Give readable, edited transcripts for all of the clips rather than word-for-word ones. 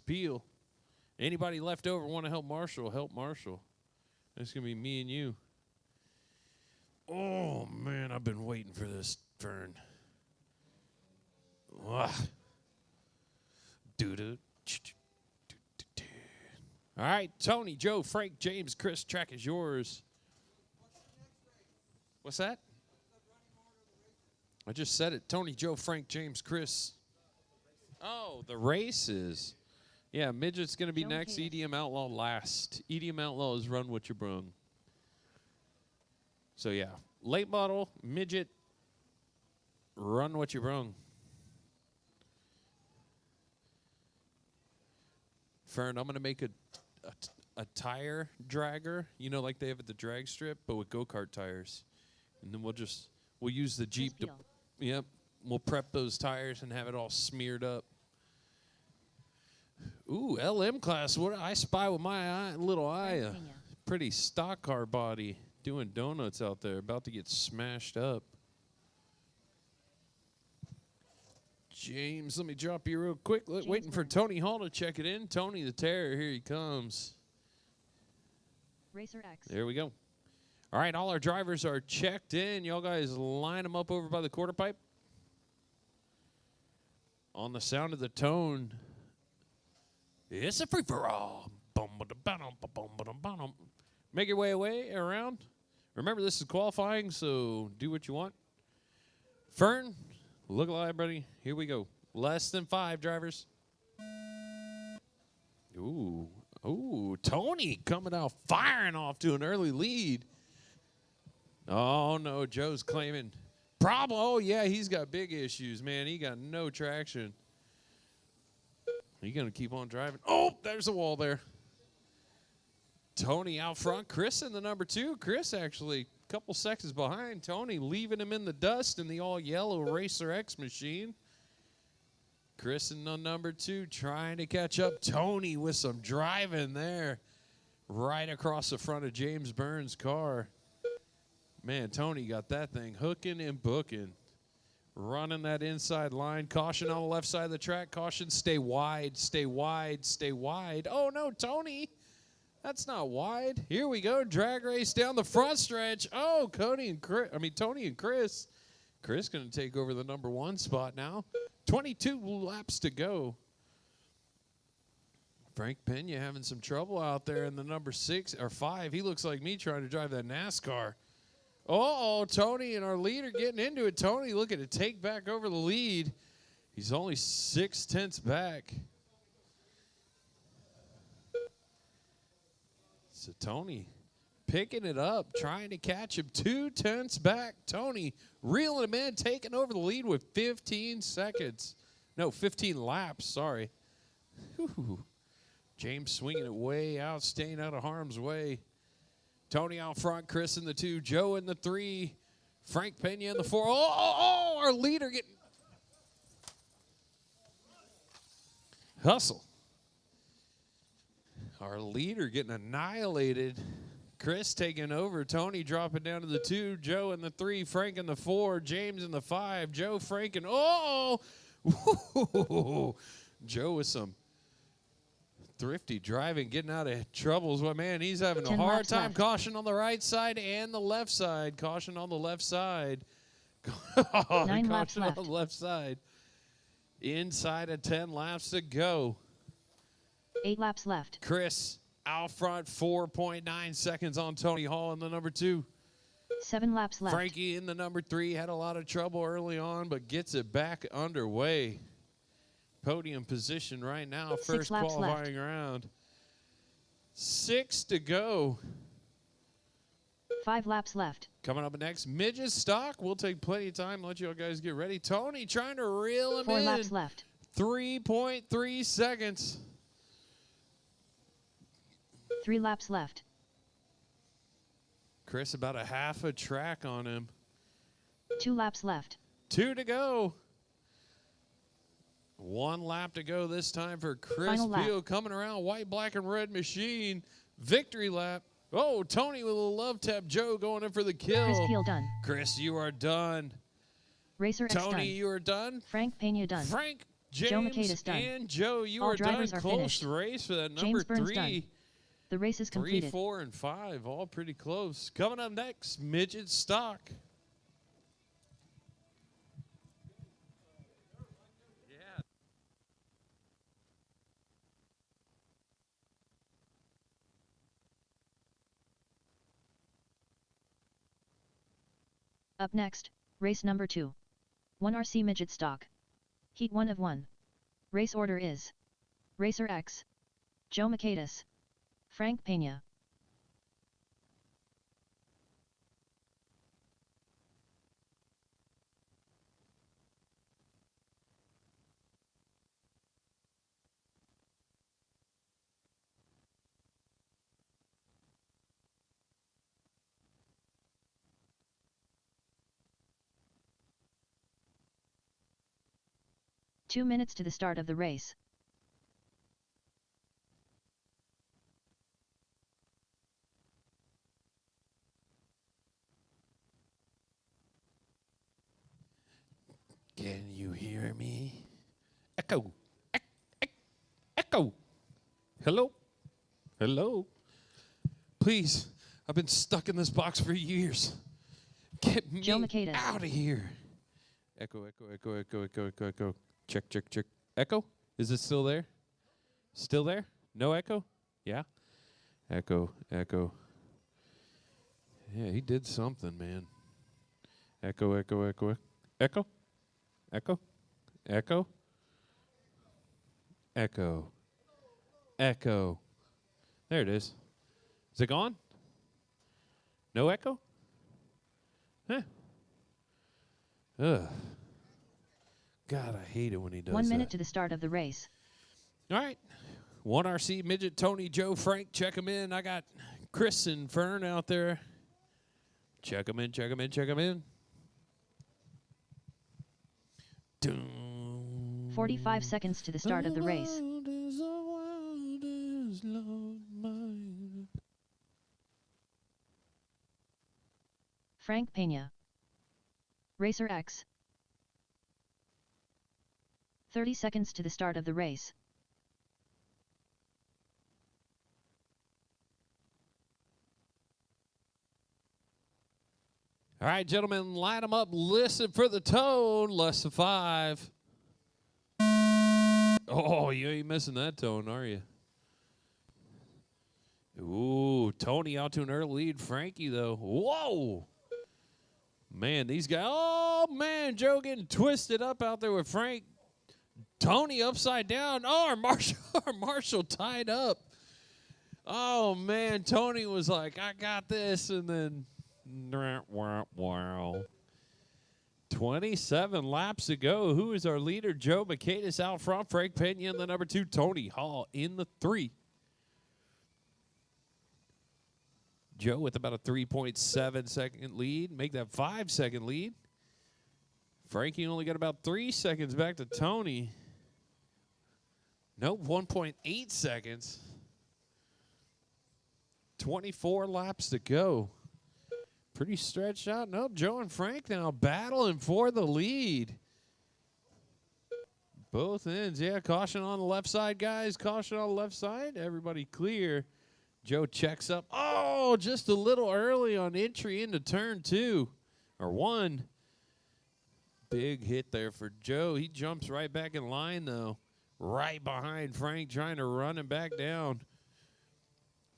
Peel. Anybody left over want to help Marshall? Help Marshall. It's going to be me and you. Oh, man, I've been waiting for this, Fern. Ugh. Doo-doo. All right, Tony, Joe, Frank, James, Chris, track is yours. What's that? I just said it. Tony, Joe, Frank, James, Chris. Oh, the races. Yeah, Midget's going to be next. EDM Outlaw last. EDM Outlaw is Run What You Brung. So, yeah, late model, Midget, Run What You Brung. Fern, I'm going to make a tire dragger, you know, like they have at the drag strip, but with go-kart tires. And then we'll use the Jeep to, yep, we'll prep those tires and have it all smeared up. Ooh, LM class, what I spy with my little eye, pretty stock car body, doing donuts out there, about to get smashed up. James, let me drop you real quick. Waiting for Tony Hall to check it in. Tony the Terror, here he comes. Racer X. There we go. All right, all our drivers are checked in. Y'all guys line them up over by the quarter pipe. On the sound of the tone, it's a free-for-all. Make your way around. Remember, this is qualifying, so do what you want. Fern, look alive, buddy. Here we go. Less than 5 drivers. Ooh, Tony coming out firing off to an early lead. Oh, no, Joe's claiming problem. Oh, yeah, he's got big issues, man. He got no traction. He's going to keep on driving. Oh, there's a wall there. Tony out front. Chris in the number 2. Chris actually a couple seconds behind Tony, leaving him in the dust in the all-yellow Racer X machine. Chris in the number 2 trying to catch up. Tony with some driving there right across the front of James Burns' car. Man, Tony got that thing hooking and booking. Running that inside line. Caution on the left side of the track. Caution, stay wide, stay wide, stay wide. Oh, no, Tony. That's not wide. Here we go. Drag race down the front stretch. Oh, Tony and Chris. Chris going to take over the number 1 spot now. 22 laps to go. Frank Pena having some trouble out there in the number 6 or 5. He looks like me trying to drive that NASCAR. Uh-oh, Tony and our leader getting into it. Tony looking to take back over the lead. He's only 0.6 back. So Tony picking it up, trying to catch him. 0.2 back. Tony reeling him in, taking over the lead with 15 seconds. No, 15 laps, sorry. Whew. James swinging it way out, staying out of harm's way. Tony out front, Chris in the 2, Joe in the 3, Frank Pena in the 4. Oh, our leader getting hustle. Our leader getting annihilated. Chris taking over. Tony dropping down to the 2, Joe in the 3, Frank in the 4, James in the 5, Joe, Frank, and Joe with some thrifty driving, getting out of troubles. Well, man, he's having a hard time. Left. Caution on the right side and the left side. Caution on the left side. 9 laps left. On the left side. Inside of 10 laps to go. 8 laps left. Chris out front, 4.9 seconds on Tony Hall in the number 2. 7 laps left. Frankie in the number 3 had a lot of trouble early on, but gets it back underway. Podium position right now, first qualifying round. 6 to go. 5 laps left. Coming up next, midget stock. We'll take plenty of time. Let you guys get ready. Tony trying to reel him in. 4 laps left. 3.3 seconds. 3 laps left. Chris about a half a track on him. 2 laps left. 2 to go. 1 lap to go this time for Chris Peel coming around. White, black, and red machine. Victory lap. Oh, Tony with a love tap. Joe going in for the kill. Chris Peel done. Chris, you are done. Racer X Tony, done. you are done. Frank Pena done. Frank, James done. and Joe, you All are done. drivers are Close finished. race for that number James Burns 3. done. The race is 3, completed. 4, and 5, all pretty close. Coming up next, midget stock. Up next, race number 2. 1 RC midget stock. Heat 1 of 1. Race order is Racer X, Joe Maquedas, Frank Pena. Two minutes to the start of the race. Can you hear me? Echo. Echo. Hello? Hello? Please, I've been stuck in this box for years. Get me Joe Maquedas. out of here. Echo, echo, echo, echo, echo, echo, echo. Check, check, check. Echo? Is it still there? Still there? No echo? Yeah? Echo, echo. Yeah, he did something, man. Echo, echo, echo, echo. Echo? Echo? Echo. Echo. There it is. Is it gone? No echo? Huh. Ugh. God, I hate it when he does 1 minute that. to the start of the race. All right. 1 RC, Midget, Tony, Joe, Frank, check them in. I got Chris and Fern out there. Check them in, check them in, check them in. 45 seconds to the start of the race. Frank Pena. Racer X. 30 seconds to the start of the race. All right, gentlemen, line them up. Listen for the tone. Less than 5. Oh, you ain't missing that tone, are you? Ooh, Tony out to an early lead. Frankie, though. Whoa! Man, these guys. Oh, man, Joe getting twisted up out there with Frank. Tony upside down. Oh, our Marshall tied up. Oh, man, Tony was like, I got this, and then... Wow. 27 laps to go. Who is our leader? Joe Maquedas out front. Frank Pena in the number 2. Tony Hall in the 3. Joe with about a 3.7 second lead. Make that 5 second lead. Frankie only got about 3 seconds back to Tony. Nope, 1.8 seconds. 24 laps to go. Pretty stretched out. Nope, Joe and Frank now battling for the lead. Both ends. Yeah, caution on the left side, guys. Caution on the left side. Everybody clear. Joe checks up. Oh, just a little early on entry into turn 2. Or 1. Big hit there for Joe. He jumps right back in line, though. Right behind Frank, trying to run him back down.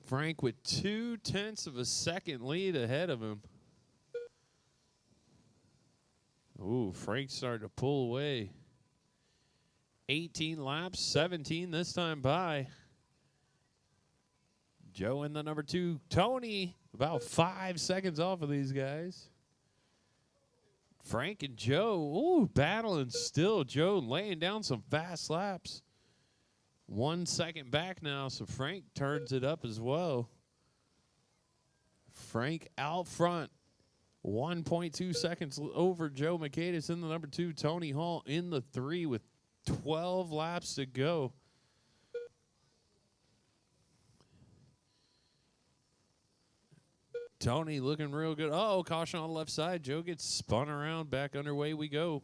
Frank with 0.2 of a second lead ahead of him. Ooh, Frank's starting to pull away. 18 laps, 17 this time by. Joe in the number 2. Tony about 5 seconds off of these guys. Frank and Joe, ooh, battling still. Joe laying down some fast laps. 1 second back now, so Frank turns it up as well. Frank out front. 1.2 seconds over Joe Maquedas in the number 2. Tony Hall in the 3 with 12 laps to go. Tony looking real good. Oh, caution on the left side. Joe gets spun around. Back underway we go.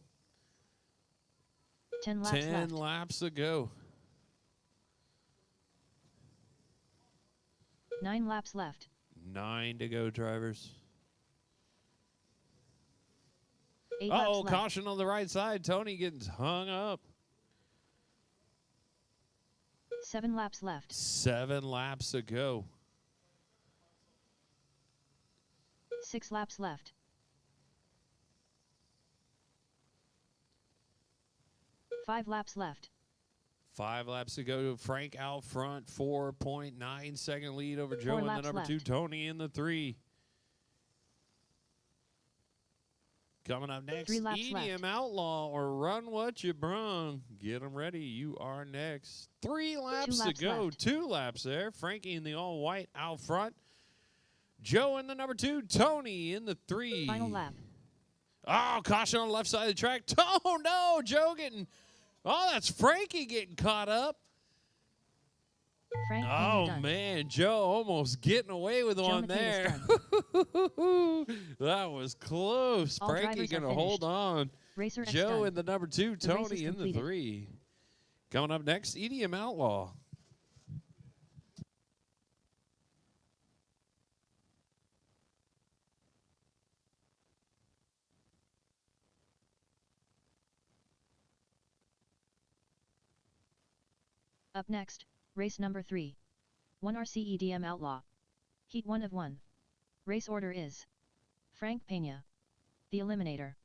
10 laps 10 left. laps ago. 9 laps left. 9 to go, drivers. 8 Uh-oh, laps left. caution on the right side. Tony getting hung up. 7 laps left. 7 laps ago. 6 laps left. 5 laps left. 5 laps to go. Frank out front, 4.9 second lead over Joe 4 in the laps number 2. left. Tony in the 3. Coming up next, 3 laps EDM left. Outlaw or Run What You Brung. Get them ready. You are next. 3 laps, 2 laps to go. left. 2 laps there. Frankie in the all-white out front. Joe in the number 2. Tony in the 3. Final lap. Oh, caution on the left side of the track. Oh, no. Joe getting... Oh, that's Frankie getting caught up. Frank Oh, done. man. Joe almost getting away with Joe one McKay there. That was close. All Frankie drivers are going to hold finished. on. Racer X Joe done. in the number 2. The race is Tony in the completed. 3. Coming up next, EDM Outlaw. Up next, race number 3. 1 RCEDM Outlaw. Heat 1 of 1. Race order is Frank Peña, the Eliminator.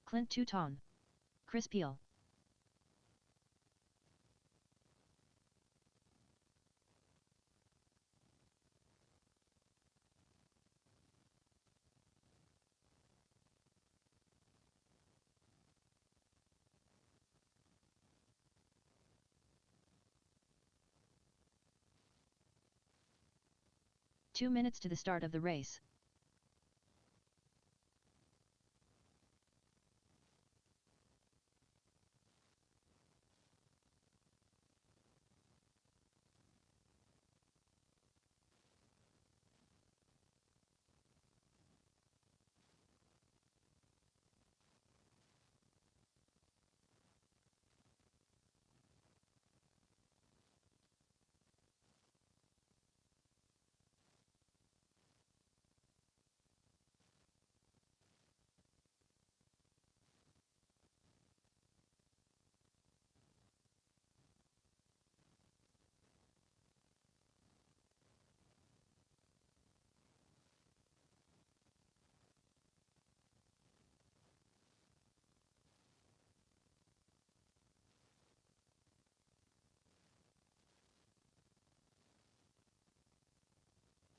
Clint Touton. Chris Peel. Two minutes to the start of the race.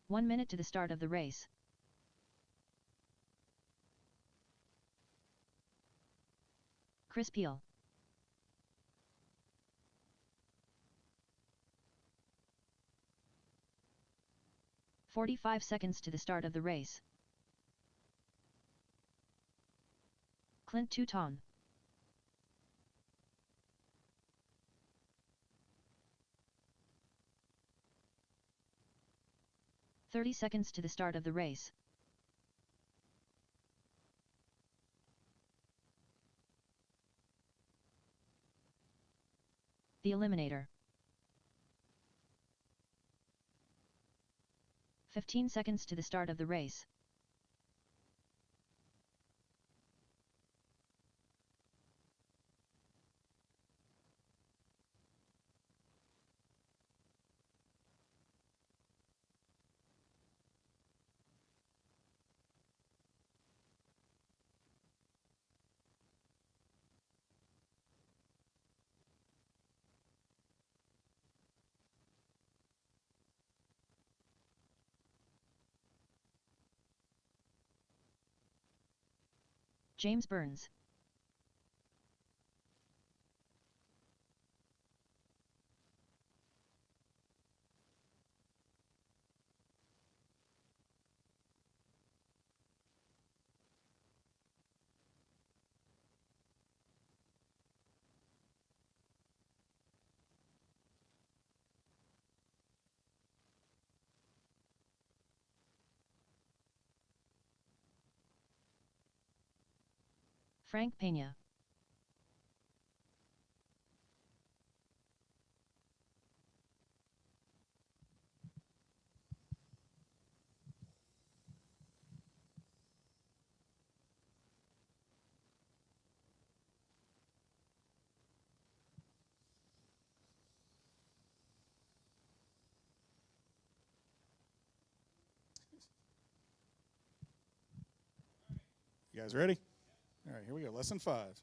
One minute to the start of the race. Chris Peel. "45 seconds to the start of the race. Clint Touton. "30 seconds to the start of the race. The Eliminator. 15 seconds to the start of the race. James Burns. Frank Peña. You guys ready? All right, here we go. Lesson 5.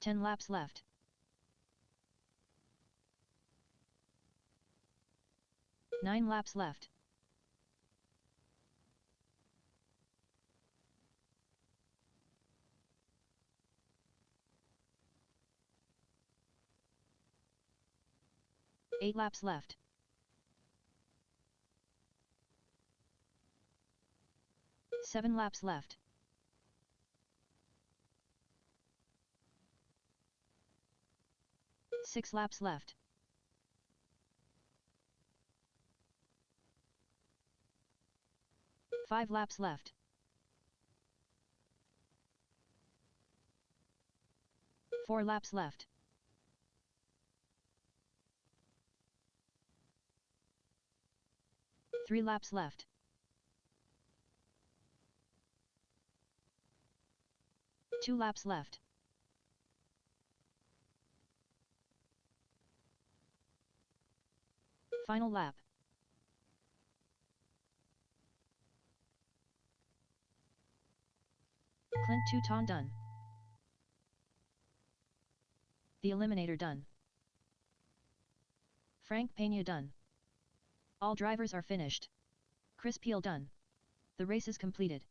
Ten laps left. Nine laps left. Eight laps left. 7 laps left. 6 laps left. 5 laps left. 4 laps left. Three laps left. Two laps left. Final lap. Clint Touton done. The Eliminator done. Frank Peña done. All drivers are finished. Chris Peel done. The race is completed.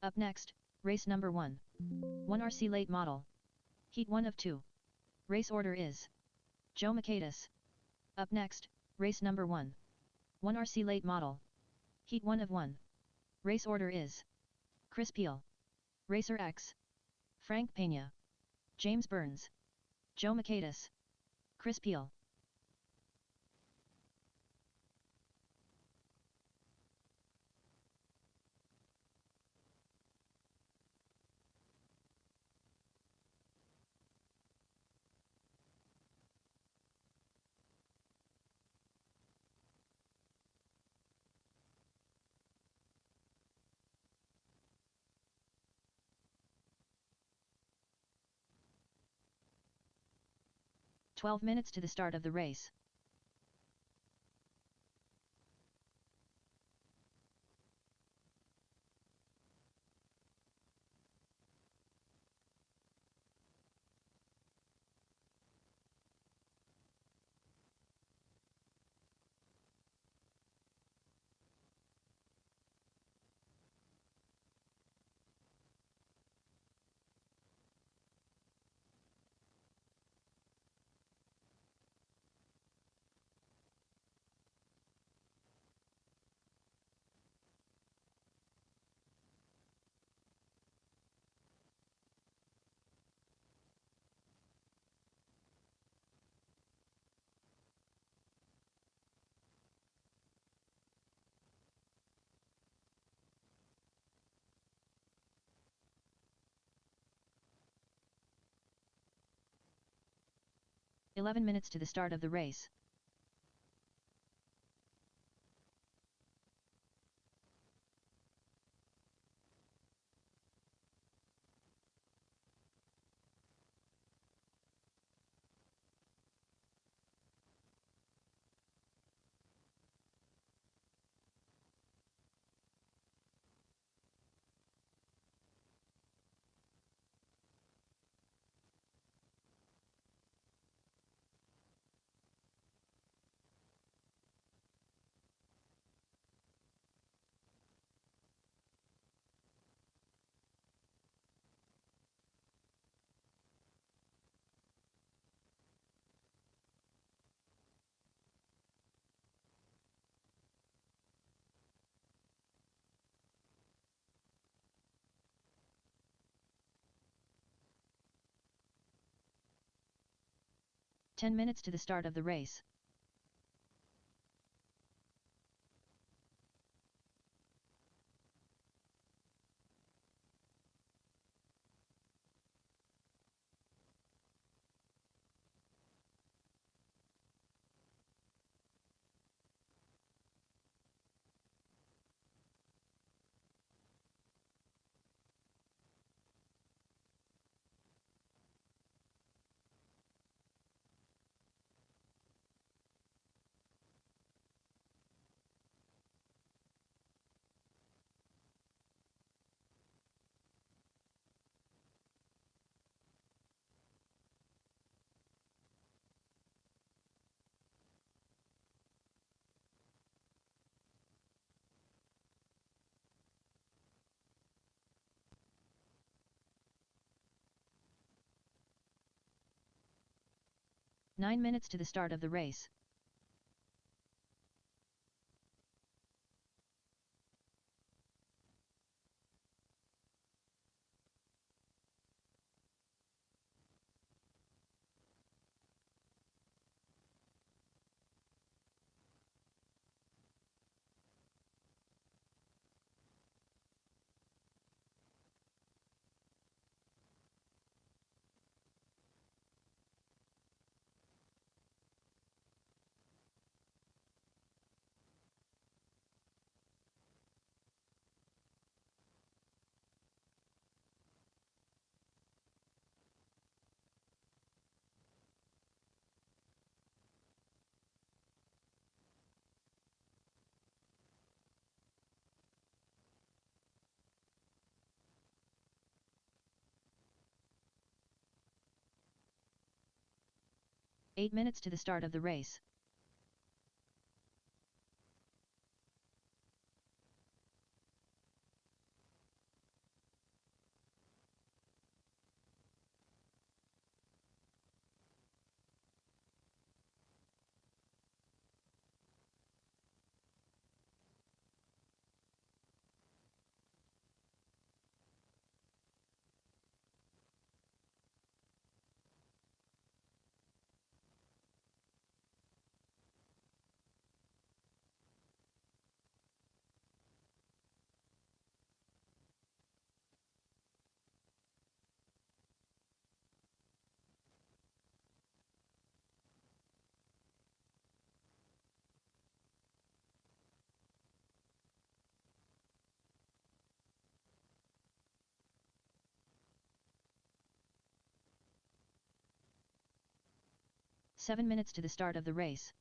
Up next, race number 1. 1 RC late model. Heat 1 of 2. Race order is Joe Macatus. Up next, race number 1. 1 RC late model. Heat 1 of 1. Race order is Chris Peel. Racer X. Frank Pena. James Burns. Joe Macatus. Chris Peel. "12 minutes to the start of the race. "11 minutes to the start of the race. "10 minutes to the start of the race. "9 minutes to the start of the race. "8 minutes to the start of the race. 7 minutes to the start of the race.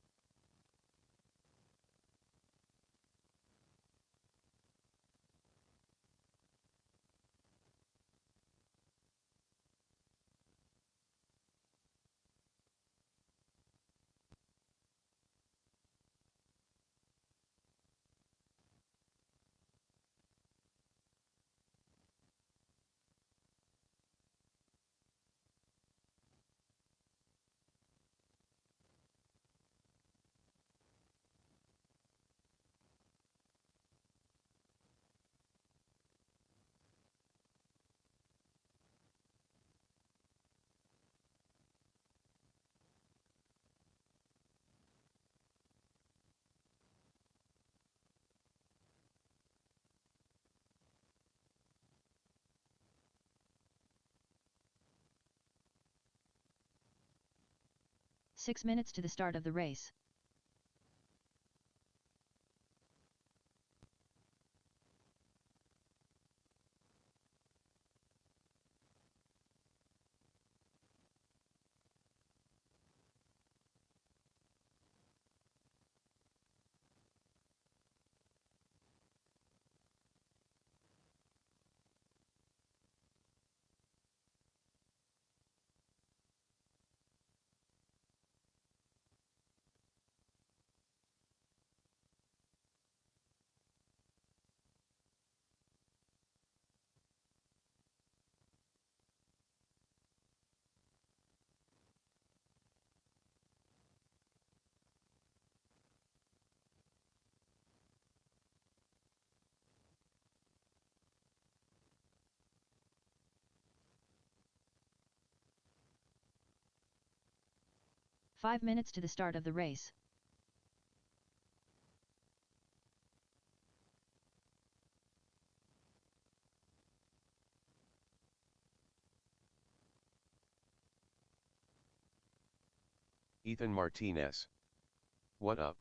Six minutes to the start of the race. Five minutes to the start of the race. Ethan Martinez. What up?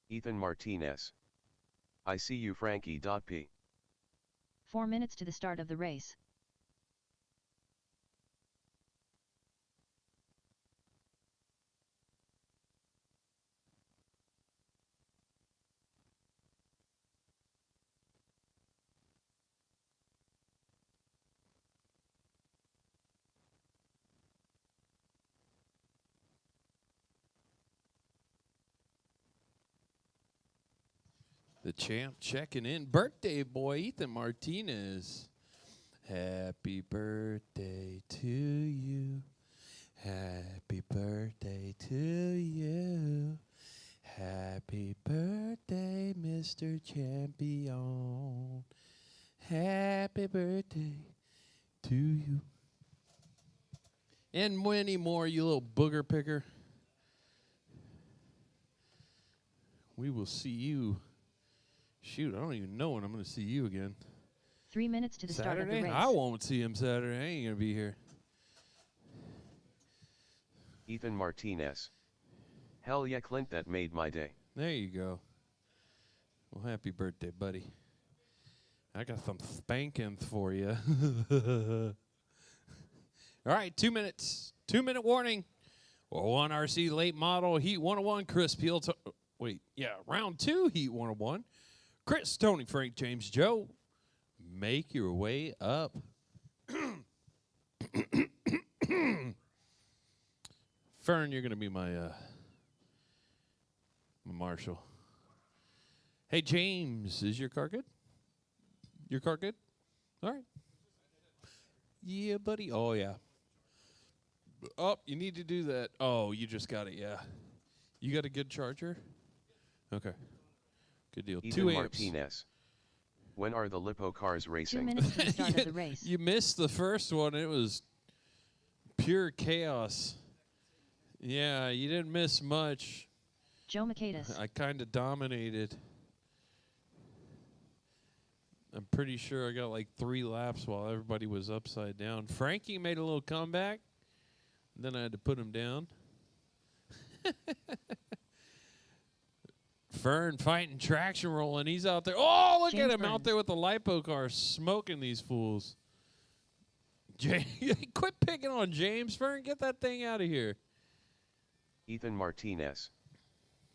Ethan Martinez. I see you, Frankie.P. 4 minutes to the start of the race. The champ checking in. Birthday boy, Ethan Martinez. Happy birthday to you. Happy birthday to you. Happy birthday, Mr. Champion. Happy birthday to you. And many more, you little booger picker. We will see you. Shoot, I don't even know when I'm going to see you again. 3 minutes to the start of the race. I won't see him Saturday. I ain't going to be here. Ethan Martinez. Hell yeah, Clint, that made my day. There you go. Well, happy birthday, buddy. I got some spankings for you. All right, 2 minutes. 2-minute warning. Well, 1 RC late model, Heat 101, Chris Peel. Round 2, Heat 101. Chris, Tony, Frank, James, Joe. Make your way up. Fern, you're going to be my marshal. Hey, James, is your car good? Your car good? All right. Yeah, buddy. Oh, yeah. Oh, you need to do that. Oh, you just got it, yeah. You got a good charger? Okay. Good deal. Ethan 2 amps. Martinez. When are the Lipo cars 2 racing? minutes to the start of the race. You missed the first one. It was pure chaos. Yeah, you didn't miss much. Joe Makedas. I kind of dominated. I'm pretty sure I got like 3 laps while everybody was upside down. Frankie made a little comeback. Then I had to put him down. Fern fighting traction rolling. He's out there. Oh, look James at him out Burns. there with the lipo car smoking these fools. Quit picking on James. Fern, get that thing out of here. Ethan Martinez.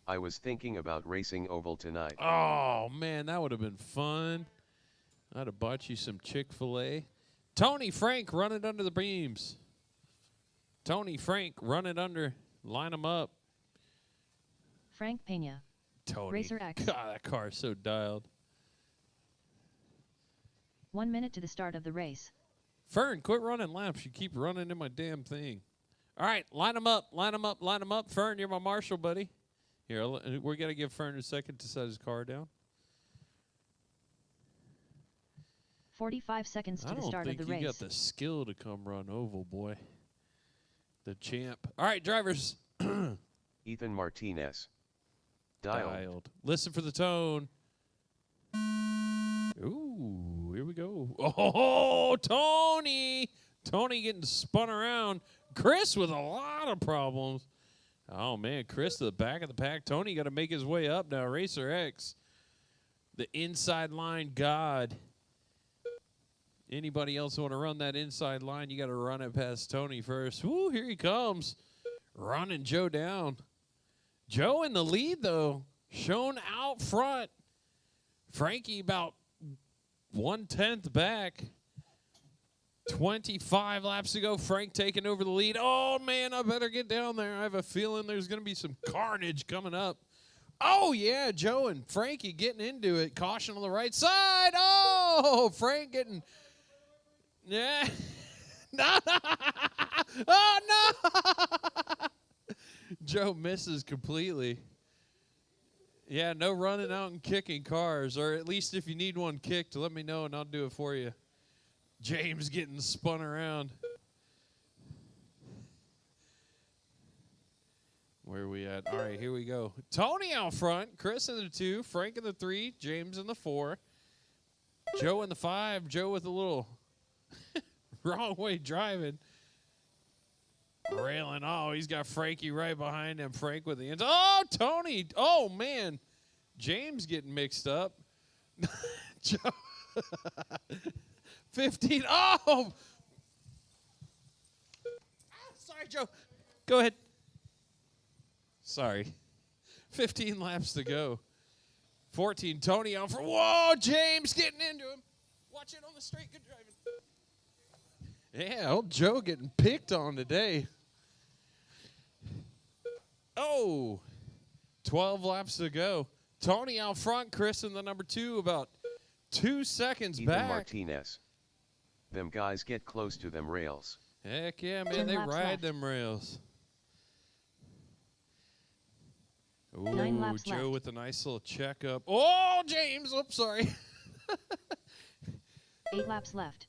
I was thinking about racing oval tonight. Oh, man, that would have been fun. I'd have bought you some Chick-fil-A. Tony Frank, run it under the beams. Tony Frank, run it under. Line them up. Frank Pena. Tony. Racer X. God, that car is so dialed. 1 minute to the start of the race. Fern, quit running laps. You keep running in my damn thing. All right, line them up, line them up, line them up. Fern, you're my marshal, buddy. Here, we're going to give Fern a second to set his car down. 45 seconds to the start of the I don't think you race. got the skill to come run oval, boy. The champ. All right, drivers. Ethan Martinez. Dialed. Dialed. Listen for the tone. Ooh, here we go. Oh, Tony. Tony getting spun around. Chris with a lot of problems. Oh, man, Chris to the back of the pack. Tony got to make his way up now. Racer X, the inside line god. Anybody else want to run that inside line, you got to run it past Tony first. Woo, here he comes. Running Joe down. Joe in the lead, though. Shown out front. Frankie about 1/10 back. 25 laps to go. Frank taking over the lead. Oh, man, I better get down there. I have a feeling there's going to be some carnage coming up. Oh, yeah, Joe and Frankie getting into it. Caution on the right side. Oh, Frank getting... Yeah. Oh, no. Joe misses completely. Yeah, no running out and kicking cars, or at least if you need one kicked, let me know and I'll do it for you. James getting spun around. Where are we at? All right, here we go. Tony out front, Chris in the 2, Frank in the 3, James in the 4, Joe in the 5, Joe with a little wrong way driving. Railing. Oh, he's got Frankie right behind him. Frank with the ends. Oh, Tony. Oh, man. James getting mixed up. Joe. 15. Oh. Sorry, Joe. Go ahead. Sorry. 15 laps to go. 14. Tony out for. Whoa, James getting into him. Watch it on the straight. Good driving. Yeah, old Joe getting picked on today. Oh, 12 laps to go. Tony out front, Chris in the number 2, about 2 seconds Ethan back. Martinez. Them guys get close to them rails. Heck yeah, 10 man, they laps ride left. them rails. Ooh, 9 laps Joe left. with a nice little checkup. Oh, James, oops, sorry. 8 laps left.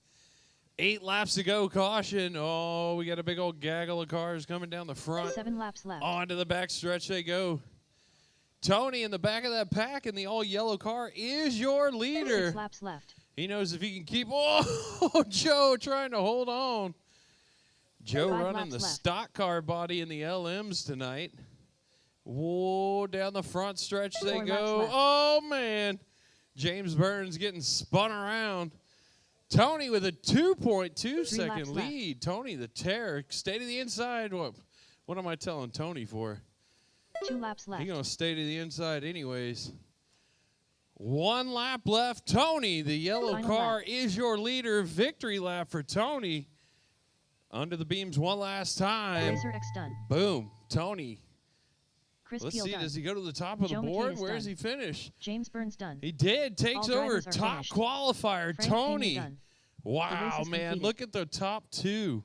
8 laps to go, caution. Oh, we got a big old gaggle of cars coming down the front. 7 laps left. Onto the back stretch they go. Tony in the back of that pack in the all-yellow car is your leader. 6 laps left. He knows if he can keep... Oh, Joe trying to hold on. Joe 5 running laps the left. stock car body in the LMs tonight. Whoa, down the front stretch they 4 go. laps left. Oh, man. James Burns getting spun around. Tony with a 2.2 second laps left. lead. Tony the terror. Stay to the inside. What am I telling Tony for? 2 laps left. He's going to stay to the inside anyways. 1 lap left. Tony, the yellow Final car, lap. is your leader. Victory lap for Tony. Under the beams one last time. Racer X done. Boom. Tony. Chris Let's Peel see, done. does he go to the top of Joe the board? Makedas Where does done. he finish? James Burns done. He did. Takes All over drivers are top finished. qualifier. Frank Tony. Pena done. Wow, is man. completed. Look at the top 2.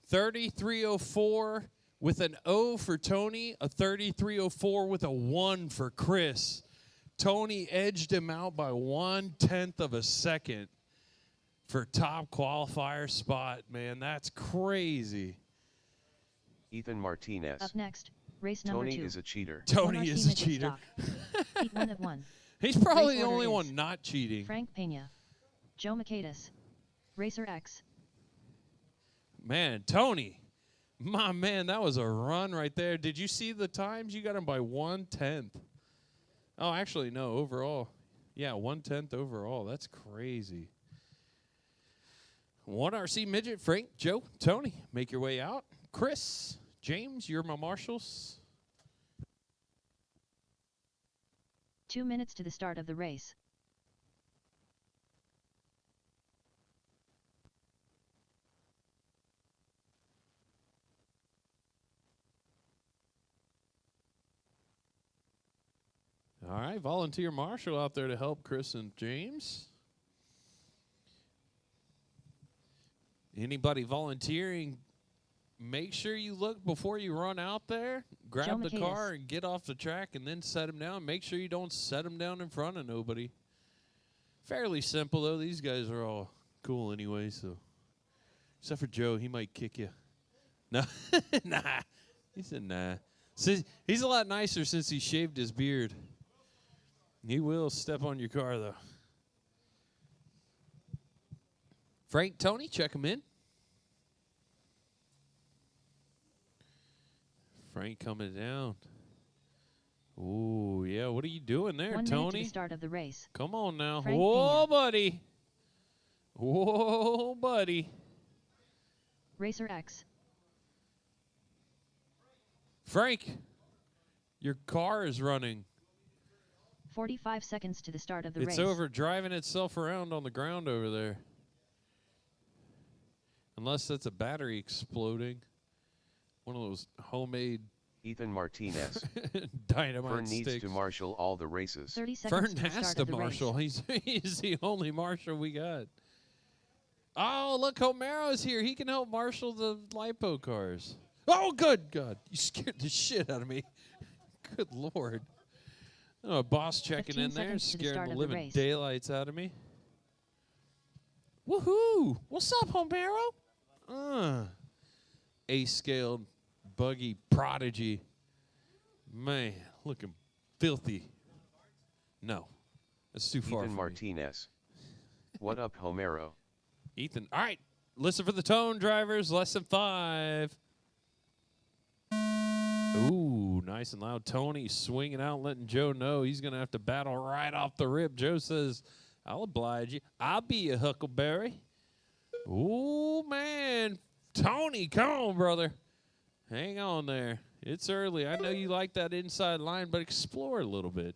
3304 with an O for Tony, a 3304 with a 1 for Chris. Tony edged him out by 1/10 of a second for top qualifier spot, man. That's crazy. Ethan Martinez. Up next, race number Tony 2. is a cheater. Tony 1RC is a midget cheater. stock. Heat 1 of 1. He's probably Race the order only is one not cheating. Frank Pena. Joe Macatus. Racer X. Man, Tony. My man, that was a run right there. Did you see the times? You got him by 1/10. Oh, actually, no, overall. Yeah, 1/10 overall. That's crazy. 1RC midget, Frank, Joe, Tony, make your way out. Chris, James, you're my marshals. 2 minutes to the start of the race. All right, volunteer marshal out there to help Chris and James. Anybody volunteering, make sure you look before you run out there. Grab the car and get off the track and then set them down. Make sure you don't set them down in front of nobody. Fairly simple, though. These guys are all cool anyway, so. Except for Joe, he might kick you. No, nah. He said nah. He's a lot nicer since he shaved his beard. He will step on your car, though. Frank, Tony, check him in. Frank coming down. Ooh, yeah. What are you doing there, 1 Tony? minute to the start of the race. Come on now. Frank Whoa, Pena. buddy. Whoa, buddy. Racer X. Frank, your car is running. 45 seconds to the start of the race. It's over driving itself around on the ground over there. Unless that's a battery exploding. One of those homemade Ethan Martinez. dynamite Fern needs sticks. to marshal all the races. 30 seconds Fern to the has start to of the marshal. race. He's the only marshal we got. Oh, look, Homero's here. He can help marshal the LiPo cars. Oh, good God. You scared the shit out of me. Good Lord. Oh, boss checking in there, seconds to the scaring start the of the living race. daylights out of me. Woohoo! What's up, Homero? A-scaled buggy prodigy. Man, looking filthy. No, that's too far Ethan from me. Martinez. What up, Homero? Ethan. All right, listen for the tone, drivers. Lesson 5. Ooh, nice and loud. Tony swinging out, letting Joe know he's going to have to battle right off the rip. Joe says, I'll oblige you. I'll be a huckleberry. Ooh, man. Tony, come on, brother. Hang on there. It's early. I know you like that inside line, but explore a little bit.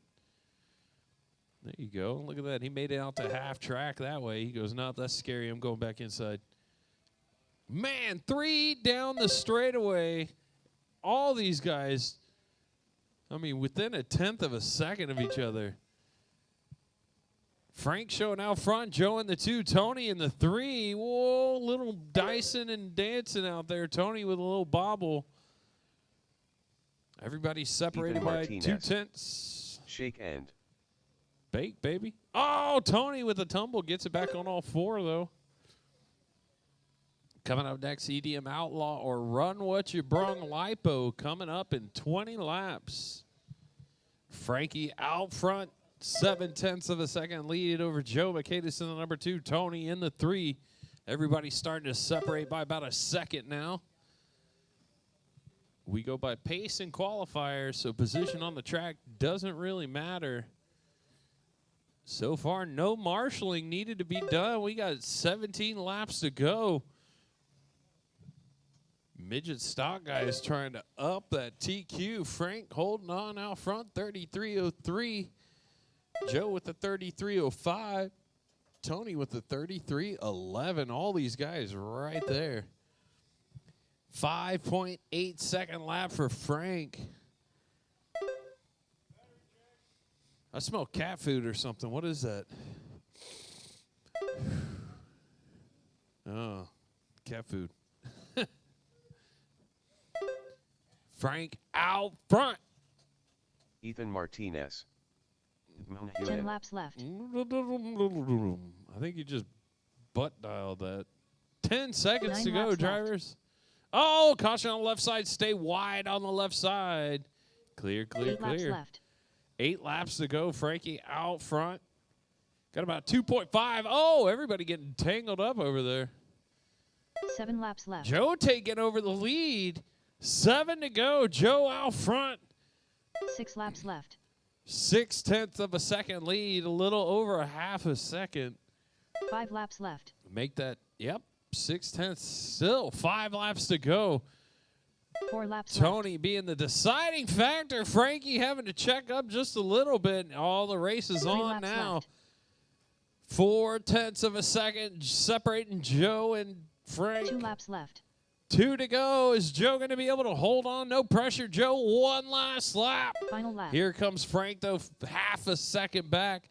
There you go. Look at that. He made it out to half track that way. He goes, no, that's scary. I'm going back inside. Man, 3 down the straightaway. All these guys, I mean, within 1/10 of a second of each other. Frank showing out front, Joe in the 2, Tony in the 3. Whoa, little dicing and dancing out there. Tony with a little bobble. Everybody separated Ethan by Martinez. 2/10. Shake and. Bake, baby. Oh, Tony with a tumble. Gets it back on all 4, though. Coming up next, EDM Outlaw or Run What You Brung LiPo coming up in 20 laps. Frankie out front, 0.7 of a second lead over Joe Macatus in the number 2. Tony in the 3. Everybody's starting to separate by about a second now. We go by pace and qualifiers, so position on the track doesn't really matter. So far, no marshaling needed to be done. We got 17 laps to go. Midget stock guy is trying to up that TQ. Frank holding on out front, 33.03. Joe with the 33.05. Tony with the 33.11. All these guys right there. 5.8 second lap for Frank. I smell cat food or something. What is that? Oh, cat food. Frank out front. Ethan Martinez. 10 laps left. I think you just butt dialed that. 10 seconds 9 to go, laps left. drivers. Oh, caution on the left side. Stay wide on the left side. Clear, clear, 8 laps clear. left. 8 laps to go. Frankie out front. Got about 2.5. Oh, everybody getting tangled up over there. 7 laps left. Joe taking over the lead. 7 to go. Joe out front. 6 laps left. 0.6 of a second lead. A little over a half a second. 5 laps left. Make that, yep, 0.6. Still 5 laps to go. 4 laps Tony being the deciding factor. Frankie having to check up just a little bit. All the races 3 on laps now. left. 0.4 of a second separating Joe and Frank. 2 laps left. 2 to go. Is Joe going to be able to hold on? No pressure, Joe. 1 last lap. Final lap. Here comes Frank, though, half a second back.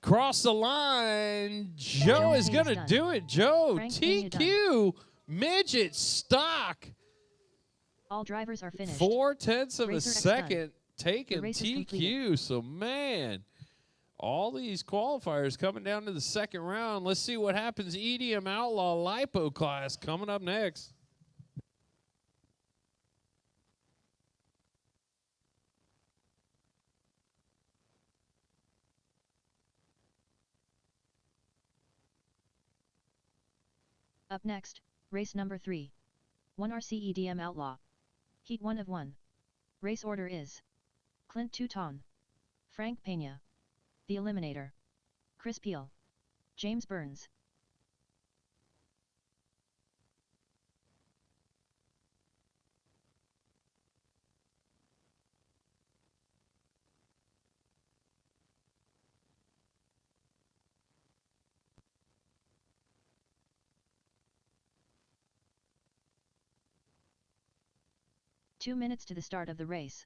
Cross the line. Joe is going to done. do it. Joe, Frank Pena TQ, midget stock. All drivers are finished. 0.4 of a Racer X second done. taking The race is TQ. completed. So, man, all these qualifiers coming down to the second round. Let's see what happens. EDM Outlaw Lipo class coming up next. Up next, race number 3. 1 RCEDM Outlaw. Heat 1 of 1. Race order is Clint Touton, Frank Pena, The Eliminator, Chris Peel, James Burns. Two minutes to the start of the race.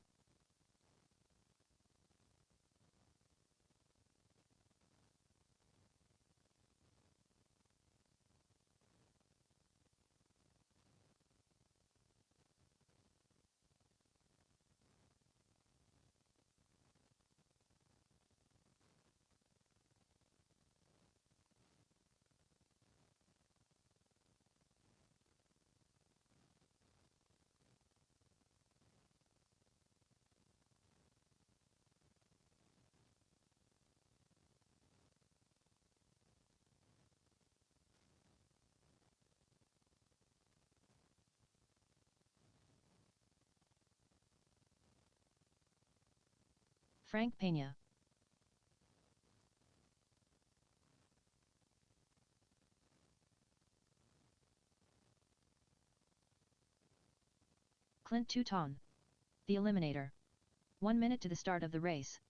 Frank Pena. Clint Touton, The Eliminator. 1 minute to the start of the race.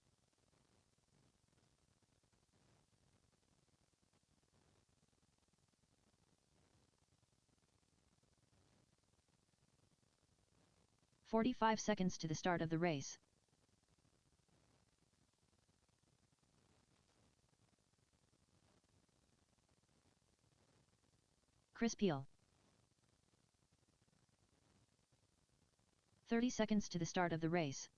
"45 seconds to the start of the race. Chris Peel. 30 seconds to the start of the race.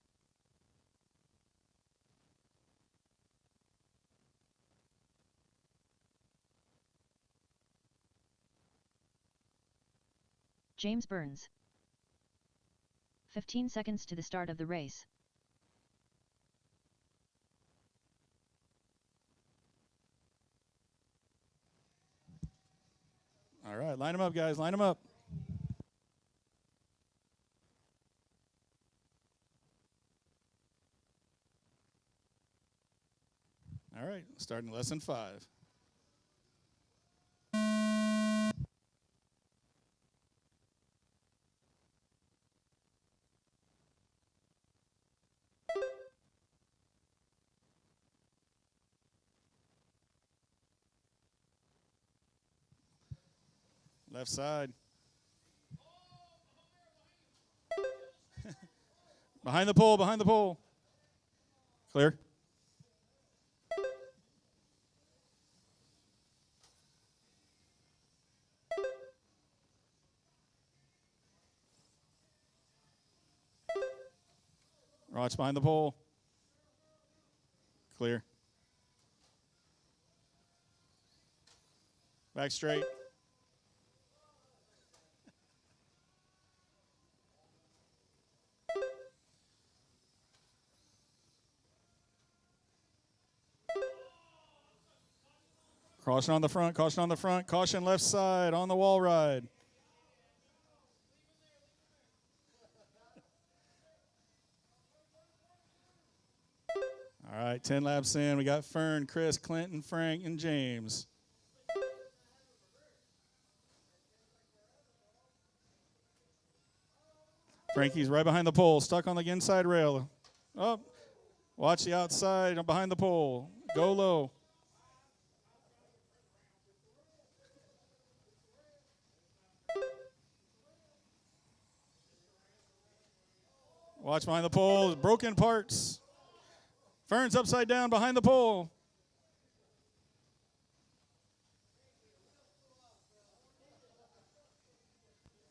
James Burns. 15 seconds to the start of the race. All right, line them up, guys. Line them up. All right, starting lesson 5. Left side. Behind the pole, behind the pole. Clear. Watch behind the pole. Clear. Back straight. Caution on the front, caution on the front, caution left side on the wall ride. All right, 10 laps in. We got Fern, Chris, Clinton, Frank, and James. Frankie's right behind the pole, stuck on the inside rail. Oh, watch the outside behind the pole. Go low. Watch behind the pole, broken parts. Fern's upside down behind the pole.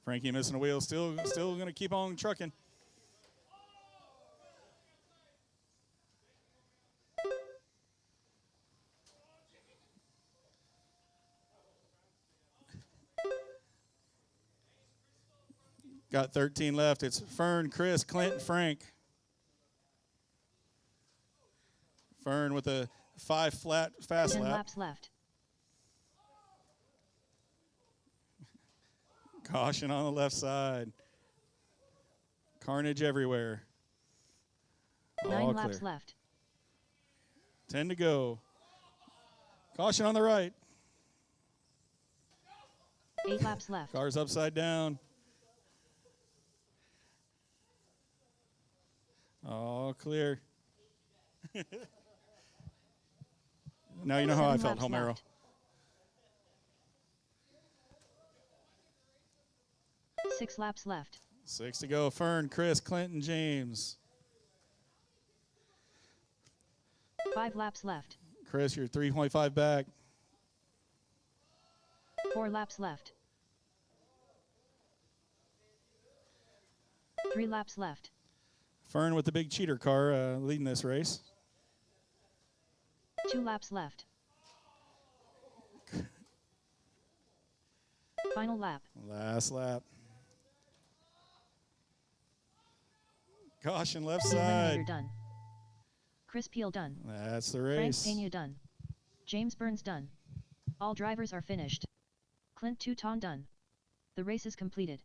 Frankie missing a wheel, still going to keep on trucking. Got 13 left. It's Fern, Chris, Clint, Frank. Fern with a 5 flat fast 10 lap. laps left. Caution on the left side. Carnage everywhere. 9 All laps clear. left. 10 to go. Caution on the right. 8 laps left. Car's upside down. All clear. Now you know how I 7 felt, laps Homero. left. 6 laps left. 6 to go. Fern, Chris, Clinton, James. 5 laps left. Chris, you're 3.5 back. 4 laps left. 3 laps left. Fern with the big cheater car leading this race. 2 laps left. Final lap. Last lap. Caution left You're side. done. Chris Peel done. That's the Frank race. Pena done. James Burns done. All drivers are finished. Clint Touton done. The race is completed.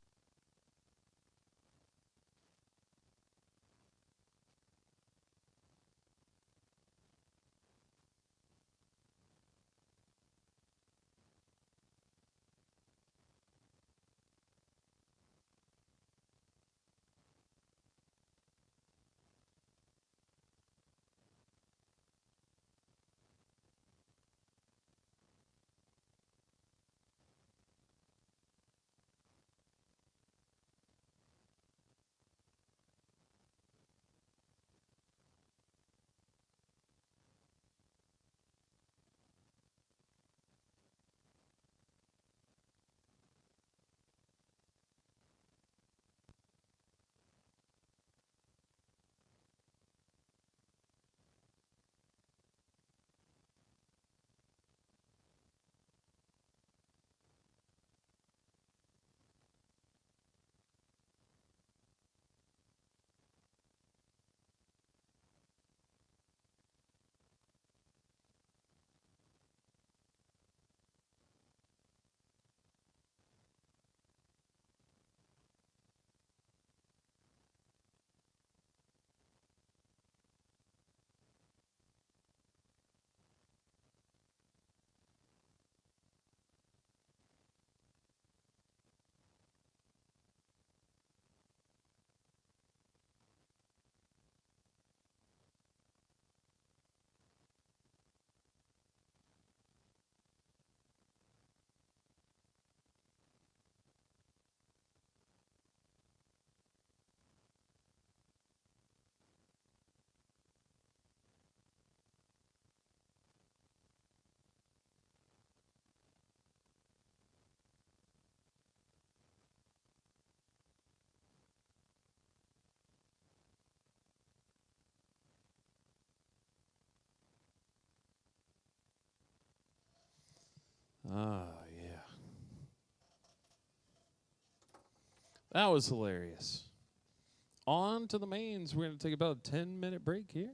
Ah, yeah. That was hilarious. On to the mains. We're going to take about a 10-minute break here.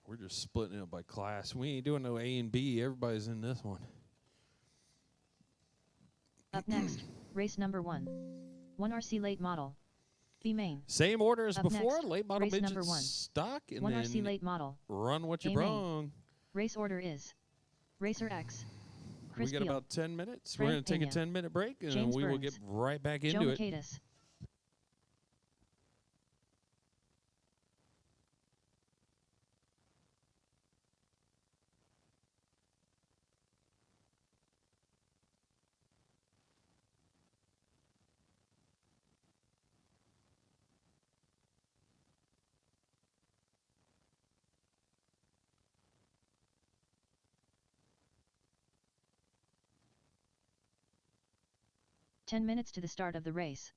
We're just splitting it up by class. We ain't doing no A and B. Everybody's in this one. Up next, race number 1. 1 RC late model. B main. Same order as Up before. next, Late model race midget number 1. stock. And 1 then RC late model. run what you A main. brung. Race order is Racer X. Chris We got Peel, about 10 minutes. Frank We're going to take a Pena, 10-minute break, and James we will Burns, get right back Joe into it. Michaelis. Ten minutes to the start of the race.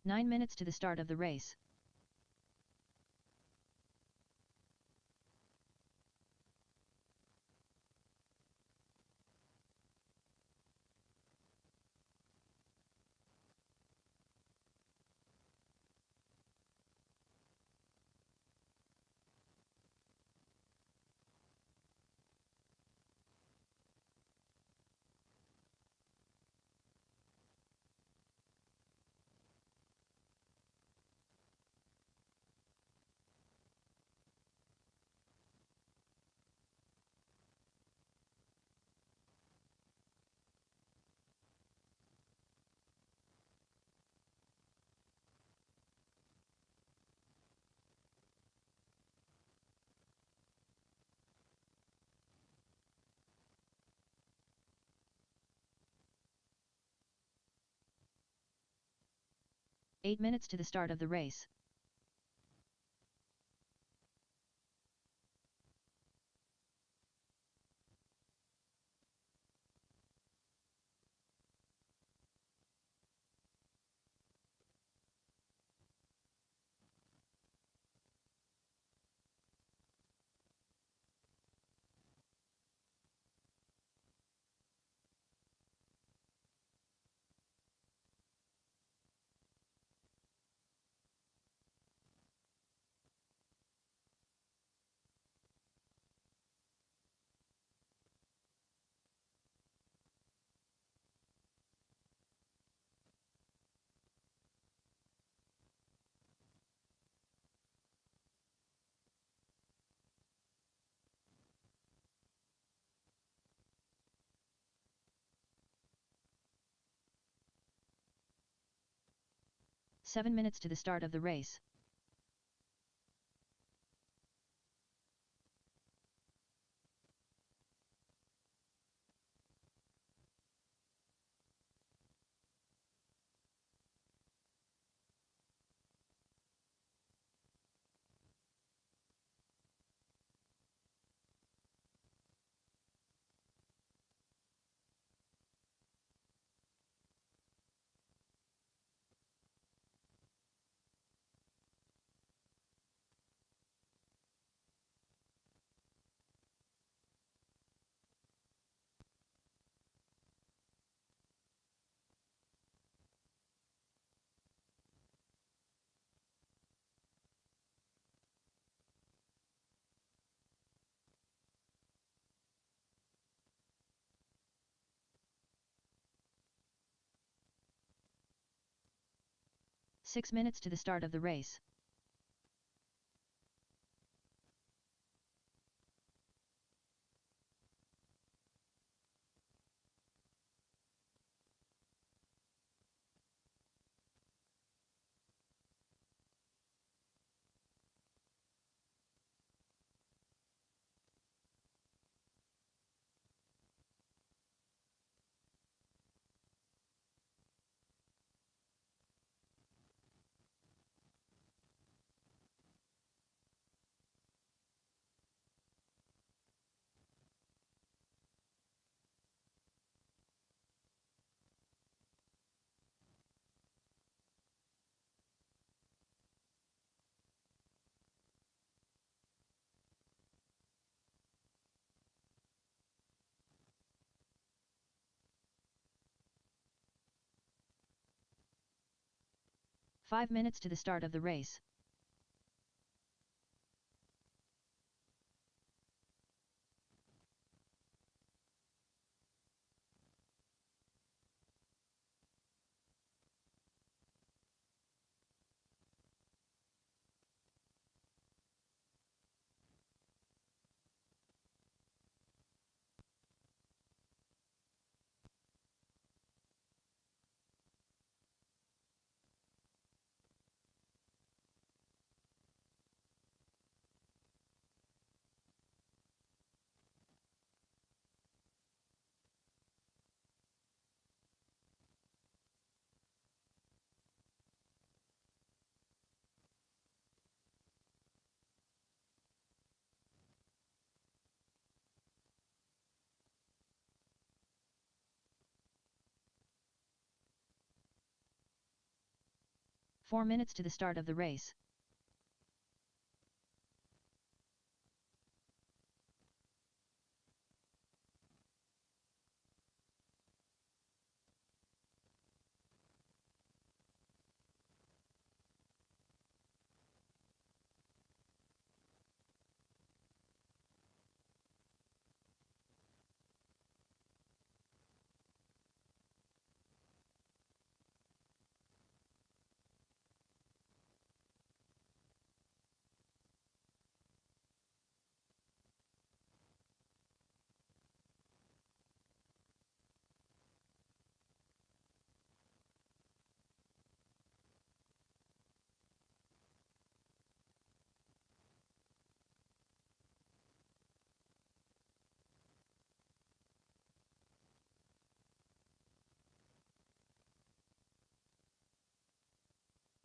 Nine minutes to the start of the race. Eight minutes to the start of the race. Seven minutes to the start of the race. 6 minutes to the start of the race. Five minutes to the start of the race. Four minutes to the start of the race.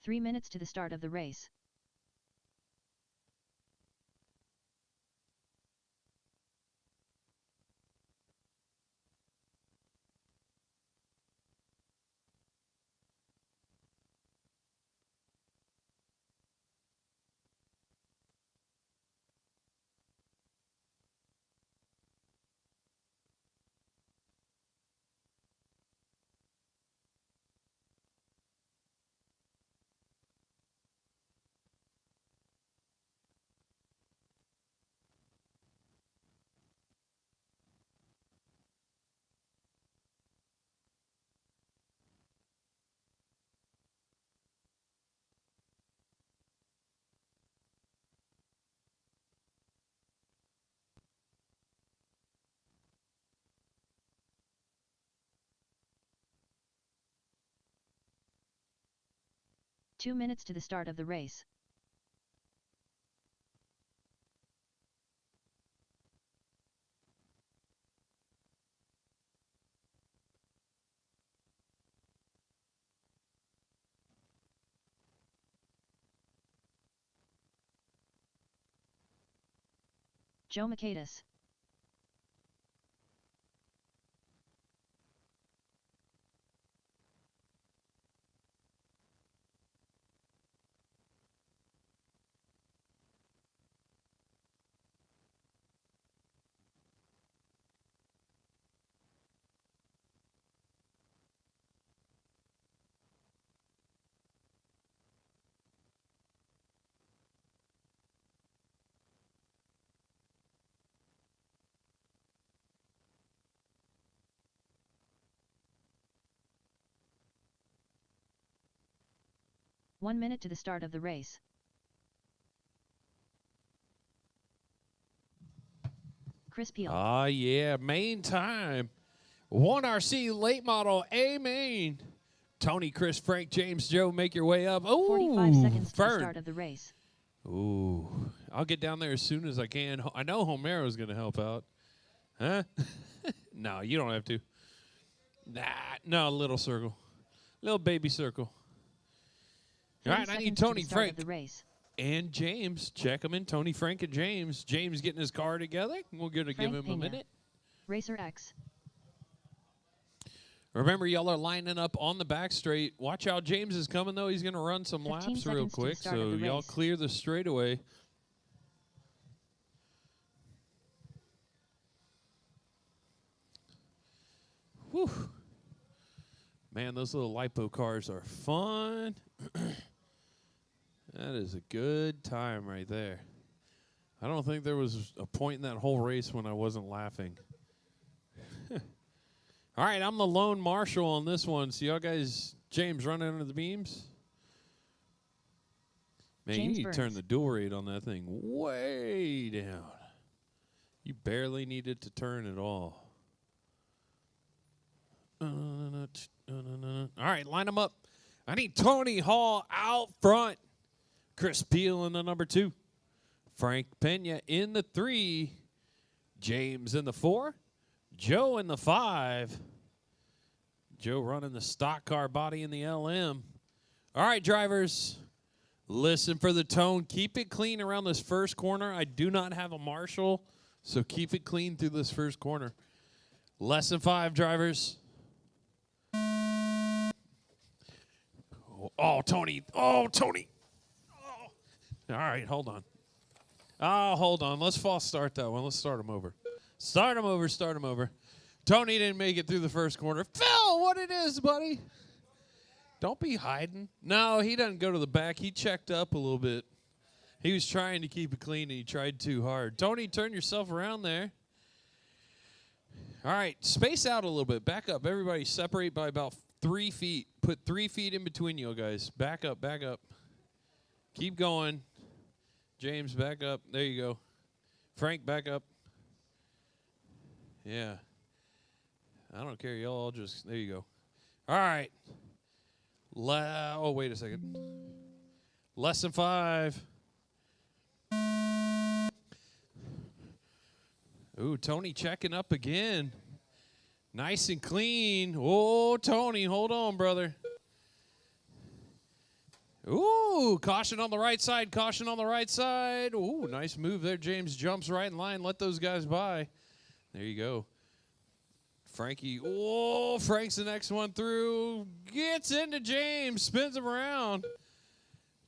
Three minutes to the start of the race. Two minutes to the start of the race. Joe Michaelis. 1 minute to the start of the race. Chris Peel. Ah, yeah, main time. 1RC late model A main. Tony, Chris, Frank, James, Joe, make your way up. Oh, 45 seconds to the Fern. start of the race. Ooh, I'll get down there as soon as I can. I know Homero's going to help out. Huh? No, you don't have to. Nah, no, little circle. Little baby circle. All right, I need Tony, Frank, and James. Check them in. Tony, Frank, and James. James getting his car together. We're going to give him a minute. Racer X. Remember, y'all are lining up on the back straight. Watch out, James is coming, though. He's going to run some laps real quick, so y'all clear the straightaway. Whew. Man, those little lipo cars are fun. That is a good time right there. I don't think there was a point in that whole race when I wasn't laughing. All right, I'm the lone marshal on this one. So y'all guys, James, running under the beams. Man, you need to turn the dual rate on that thing way down. You barely need it to turn at all. All right, line them up. I need Tony Hall out front. Chris Peel in the number 2. Frank Pena in the 3. James in the 4. Joe in the 5. Joe running the stock car body in the LM. All right, drivers, listen for the tone. Keep it clean around this first corner. I do not have a marshal, so keep it clean through this first corner. Lesson 5, drivers. Oh, Tony. Oh, Tony. Oh. All right, hold on. Oh, hold on. Let's false start that one. Let's start them over. Start them over, start them over. Tony didn't make it through the first corner. Phil, what it is, buddy? Don't be hiding. No, he doesn't go to the back. He checked up a little bit. He was trying to keep it clean, and he tried too hard. Tony, turn yourself around there. All right, space out a little bit. Back up. Everybody separate by about 3 feet. Put 3 feet in between you guys. Back up, back up. Keep going. James, back up. There you go. Frank, back up. Yeah. I don't care. Y'all all just, there you go. All right. Oh, wait a second. Lesson 5. Ooh, Tony checking up again. Nice and clean. Oh, Tony, hold on, brother. Ooh, caution on the right side. Caution on the right side. Ooh, nice move there. James jumps right in line. Let those guys by. There you go. Frankie. Oh, Frank's the next one through. Gets into James. Spins him around.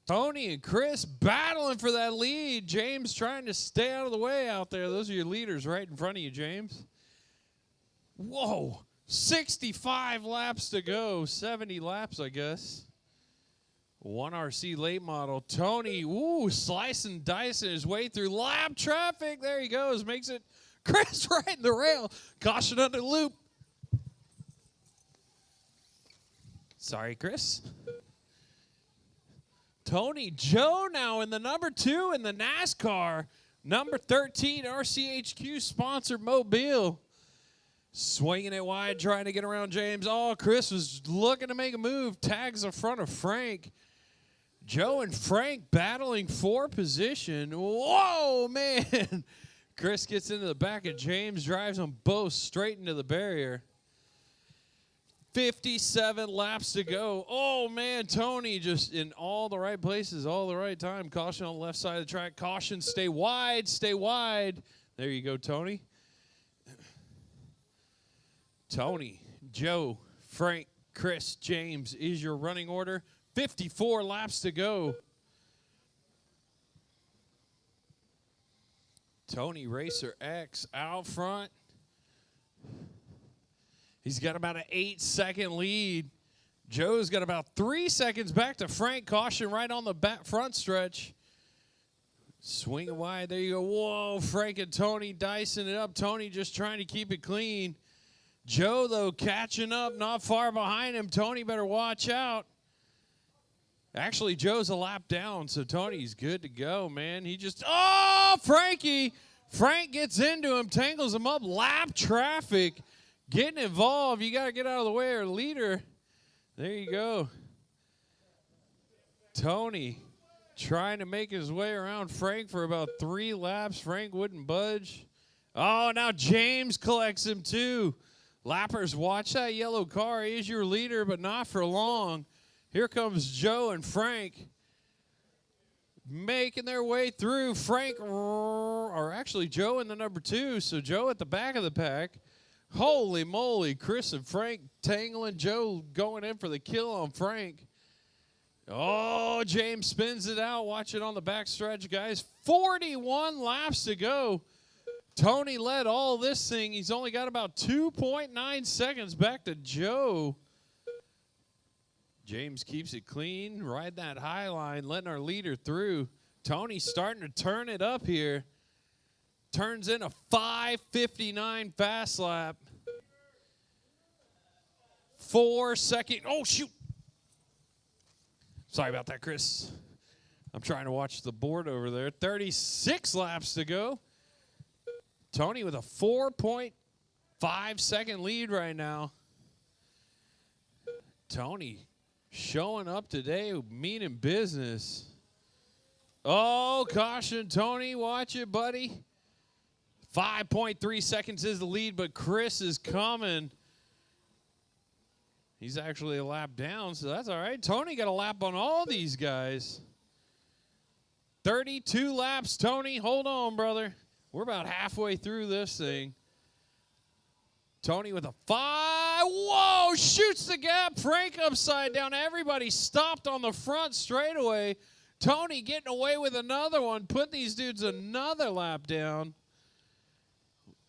Tony and Chris battling for that lead. James trying to stay out of the way out there. Those are your leaders right in front of you, James. Whoa. 65 laps to go. 70 laps, I guess. 1RC late model. Tony, ooh, slicing, dicing his way through lap traffic. There he goes. Makes it. Chris right in the rail. Caution under loop. Sorry, Chris. Tony Joe now in the number 2 in the NASCAR. Number 13 RCHQ sponsored Mobile. Swinging it wide, trying to get around James. Oh, Chris was looking to make a move. Tags in front of Frank. Joe and Frank battling for position. Whoa, man. Chris gets into the back of James, drives them both straight into the barrier. 57 laps to go. Oh, man, Tony just in all the right places, all the right time. Caution on the left side of the track. Caution, stay wide, stay wide. There you go, Tony. Tony, Joe, Frank, Chris, James is your running order. 54 laps to go. Tony Racer X out front. He's got about an 8-second lead. Joe's got about 3 seconds back to Frank. Caution right on the back front stretch. Swing wide. There you go. Whoa, Frank and Tony dicing it up. Tony just trying to keep it clean. Joe, though, catching up, not far behind him. Tony better watch out. Actually, Joe's a lap down, so Tony's good to go, man. He just, oh, Frankie. Frank gets into him, tangles him up, lap traffic. Getting involved. You got to get out of the way, or leader. There you go. Tony trying to make his way around Frank for about 3 laps. Frank wouldn't budge. Oh, now James collects him too. Lappers, watch that yellow car. He is your leader, but not for long. Here comes Joe and Frank making their way through. Frank, or actually Joe in the number 2, so Joe at the back of the pack. Holy moly, Chris and Frank tangling. Joe going in for the kill on Frank. Oh, James spins it out. Watch it on the back stretch, guys. 41 laps to go. Tony led all this thing. He's only got about 2.9 seconds back to Joe. James keeps it clean, ride that high line, letting our leader through. Tony's starting to turn it up here. Turns in a 5:59 fast lap. 4 second. Oh, shoot. Sorry about that, Chris. I'm trying to watch the board over there. 36 laps to go. Tony with a 4.5 second lead right now. Tony showing up today, meaning business. Oh, caution, Tony. Watch it, buddy. 5.3 seconds is the lead, but Chris is coming. He's actually a lap down, so that's all right. Tony got a lap on all these guys. 32 laps, Tony. Hold on, brother. We're about halfway through this thing. Tony with a 5. Whoa, shoots the gap. Frank upside down. Everybody stopped on the front straightaway. Tony getting away with another one. Put these dudes another lap down.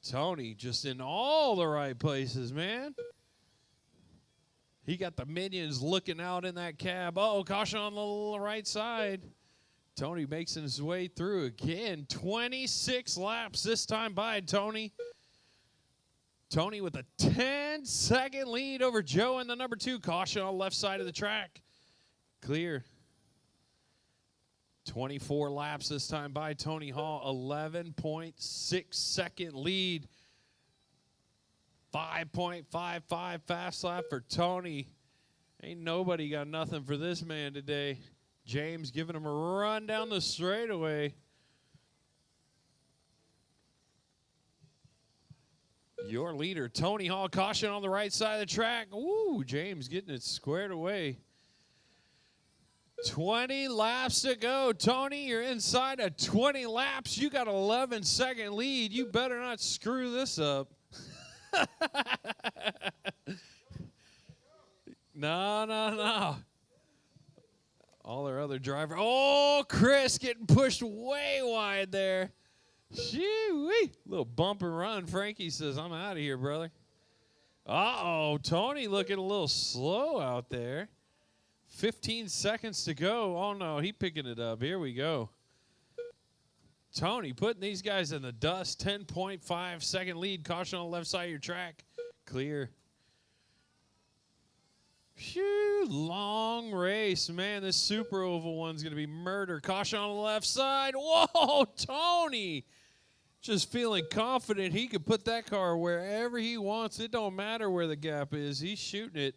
Tony just in all the right places, man. He got the minions looking out in that cab. Oh, caution on the right side. Tony makes his way through again. 26 laps this time by Tony. Tony with a 10-second lead over Joe in the number 2. Caution on the left side of the track. Clear. 24 laps this time by Tony Hall. 11.6 second lead. 5.55 fast lap for Tony. Ain't nobody got nothing for this man today. James giving him a run down the straightaway. Your leader, Tony Hall, caution on the right side of the track. Ooh, James getting it squared away. 20 laps to go. Tony, you're inside of 20 laps. You got an 11-second lead. You better not screw this up. No. All their other driver. Oh, Chris getting pushed way wide there. Shee-wee. Little bump and run. Frankie says, I'm out of here, brother. Uh-oh. Tony looking a little slow out there. 15 seconds to go. Oh, no. He picking it up. Here we go. Tony putting these guys in the dust. 10.5 second lead. Caution on the left side of your track. Clear. Phew, long race. Man, this super oval one's going to be murder. Caution on the left side. Whoa, Tony. Just feeling confident he could put that car wherever he wants. It don't matter where the gap is. He's shooting it.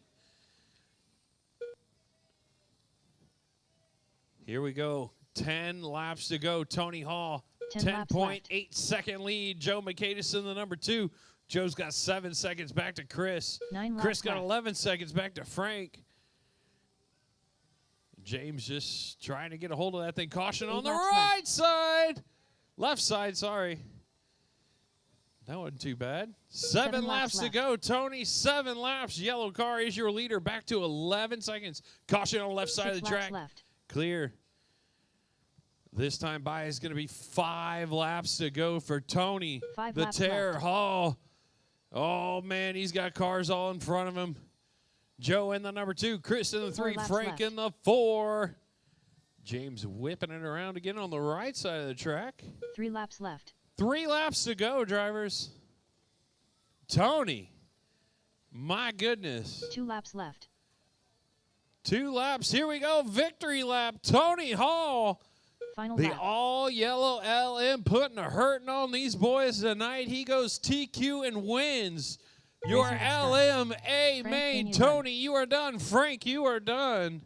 Here we go. 10 laps to go. Tony Hall, 10.8 second lead. Joe Makadis in the number 2. Joe's got 7 seconds back to Chris. Chris got 11 seconds back to Frank. James just trying to get a hold of that thing. Caution on the right side. Left side, sorry. That wasn't too bad. 7 laps to go. Tony, 7 laps. Yellow car is your leader. Back to 11 seconds. Caution on the left side of the track. Clear. This time by is going to be 5 laps to go for Tony. The Terror Hall. Oh, man, he's got cars all in front of him. Joe in the number 2. Chris in the 3. Frank in the 4. James whipping it around again on the right side of the track. 3 laps left. 3 laps to go, drivers. Tony. My goodness. 2 laps left. 2 laps. Here we go. Victory lap. Tony Hall. Final The lap. all-yellow LM putting a hurting on these boys tonight. He goes TQ and wins. Your Racing is LM A Frank main. Pena Tony, you are done. Frank, you are done.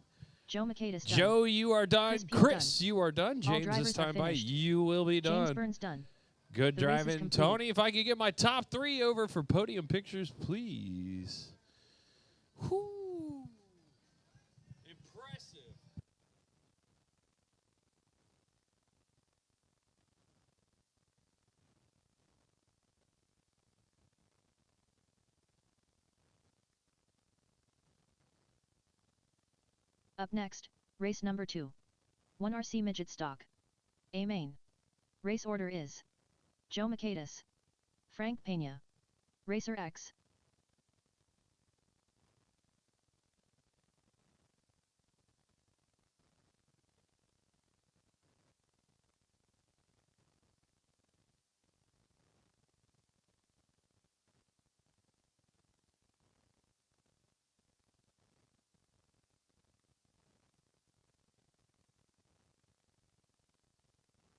Joe Macedas done. Joe, you are done. Chris Peel Chris, done. you are done. All James, drivers this are time by finished. you will be James done. Burns done. Good The race is driving. complete. Tony, if I could get my top 3 over for podium pictures, please. Whew. Impressive. Up next, race number 2. 1 RC Midget Stock. A main. Race order is Joe Macedas, Frank Pena, Racer X.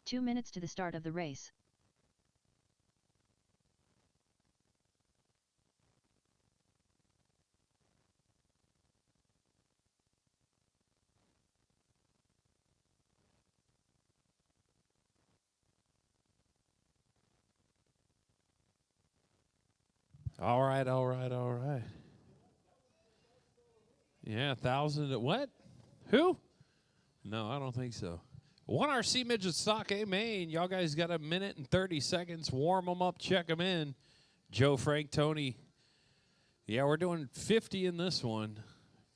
Two minutes to the start of the race. All right, all right, all right. Yeah, 1,000. What? Who? No, I don't think so. 1 RC Midget Stock A main. Y'all guys got a minute and 30 seconds. Warm them up, check them in. Joe, Frank, Tony. Yeah, we're doing 50 in this one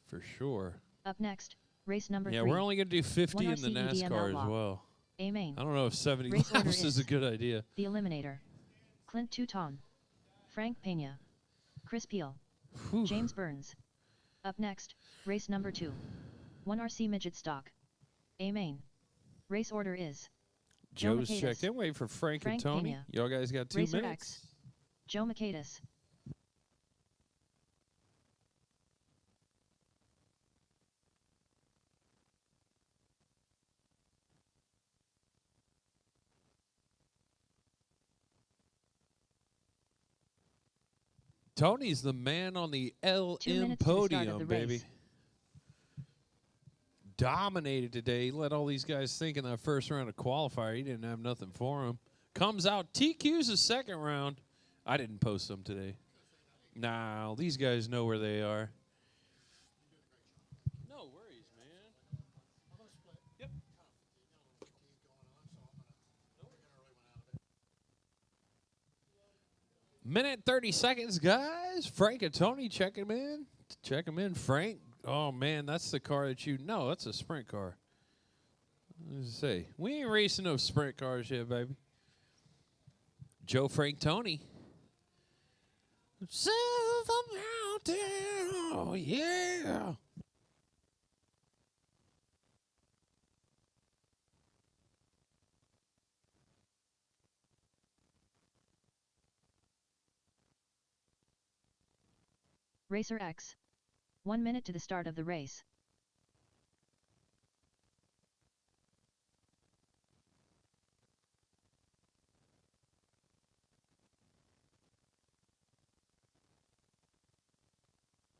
for sure. Up next, race number 3. Yeah, we're only going to do 50 in the 1 RC NASCAR Outlaw. as well. A main. I don't know if 70 Race order laps is a good idea. The Eliminator. Clint Touton. Frank Pena. Chris Peel. Whew. James Burns. Up next, race number 2. 1 RC Midget Stock. A main. Race order is Joe Joe's Macedas, checked in. Wait for Frank and Frank Tony. Pena, Y'all guys got 2 Racer minutes. X. Joe Macedas. Tony's the man on the 2 LM minutes to the start of podium, the baby. race. Dominated today. He let all these guys think in that first round of qualifier he didn't have nothing for him. Comes out, TQ's the second round. I didn't post them today. Nah, these guys know where they are. No worries, man. Yep. Minute 30 seconds, guys. Frank and Tony, check him in. Check him in, Frank. Oh, man, that's the car that you... No, that's a sprint car. Let's say, we ain't racing no sprint cars yet, baby. Joe, Frank, Tony. Silver Mountain, oh, yeah. Racer X. 1 minute to the start of the race.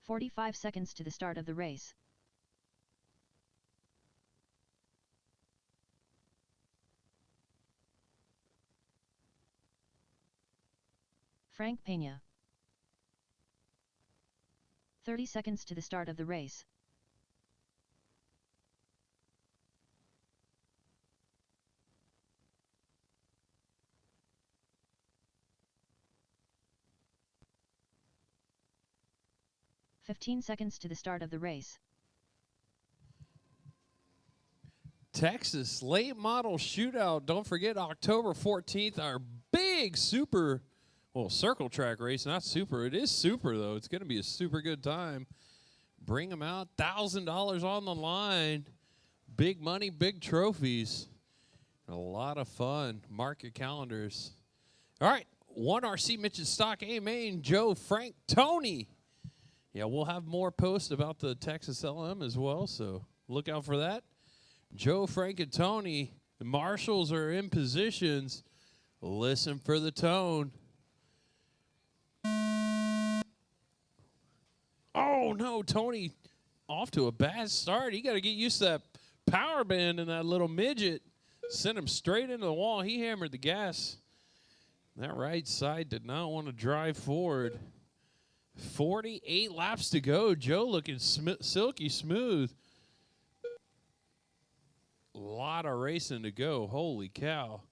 "45 seconds to the start of the race. Frank Pena. 30 seconds to the start of the race. "15 seconds to the start of the race. Texas late model shootout. Don't forget October 14th, our big super, well, circle track race. Not super. It is super, though. It's going to be a super good time. Bring them out. $1,000 on the line. Big money, big trophies. A lot of fun. Mark your calendars. All right. 1 RC Midget Stock A main. Joe, Frank, Tony. Yeah, we'll have more posts about the Texas LM as well, so look out for that. Joe, Frank, and Tony, the marshals are in positions. Listen for the tone. Oh, no, Tony off to a bad start. He got to get used to that power band and that little midget. Sent him straight into the wall. He hammered the gas. That right side did not want to drive forward. 48 laps to go. Joe looking silky smooth. A lot of racing to go. Holy cow.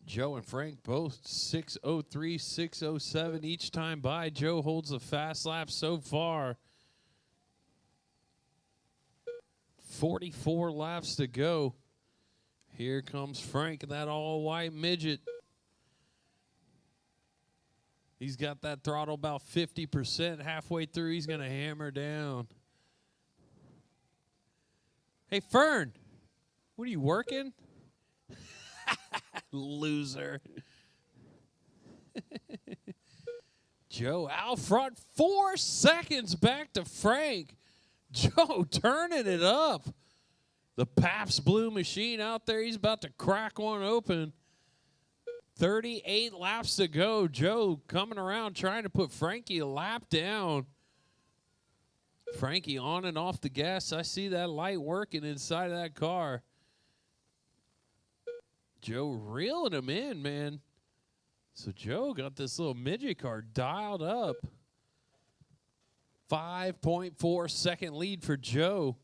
Joe and Frank both 6:03, 6:07 each time by. Joe holds a fast lap so far. 44 laps to go. Here comes Frank, that all-white midget. He's got that throttle about 50%. Halfway through, he's going to hammer down. Hey, Fern, what are you working? Loser. Joe out front, 4 seconds back to Frank. Joe turning it up. The Pabst Blue Machine out there. He's about to crack one open. 38 laps to go. Joe coming around trying to put Frankie a lap down. Frankie on and off the gas. I see that light working inside of that car. Joe reeling him in, man. So Joe got this little midget car dialed up. 5.4 second lead for Joe.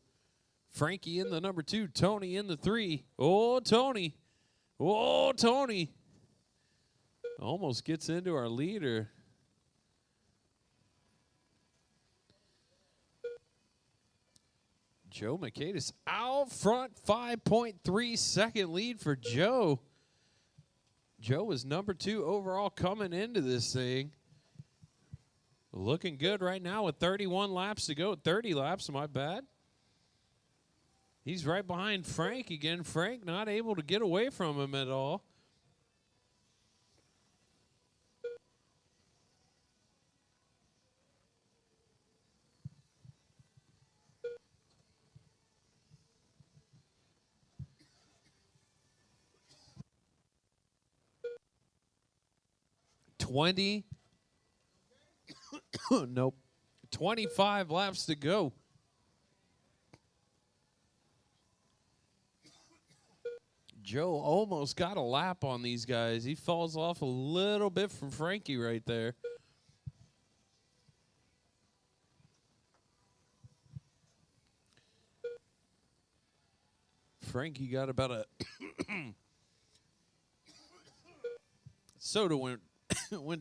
Frankie in the number 2. Tony in the 3. Oh, Tony. Oh, Tony. Almost gets into our leader. Joe Mercatus out front, 5.3 second lead for Joe. Joe is number 2 overall coming into this thing. Looking good right now with 31 laps to go. 30 laps, my bad. He's right behind Frank again. Frank not able to get away from him at all. Nope. 25 laps to go. Joe almost got a lap on these guys. He falls off a little bit from Frankie right there. Frankie got about a soda went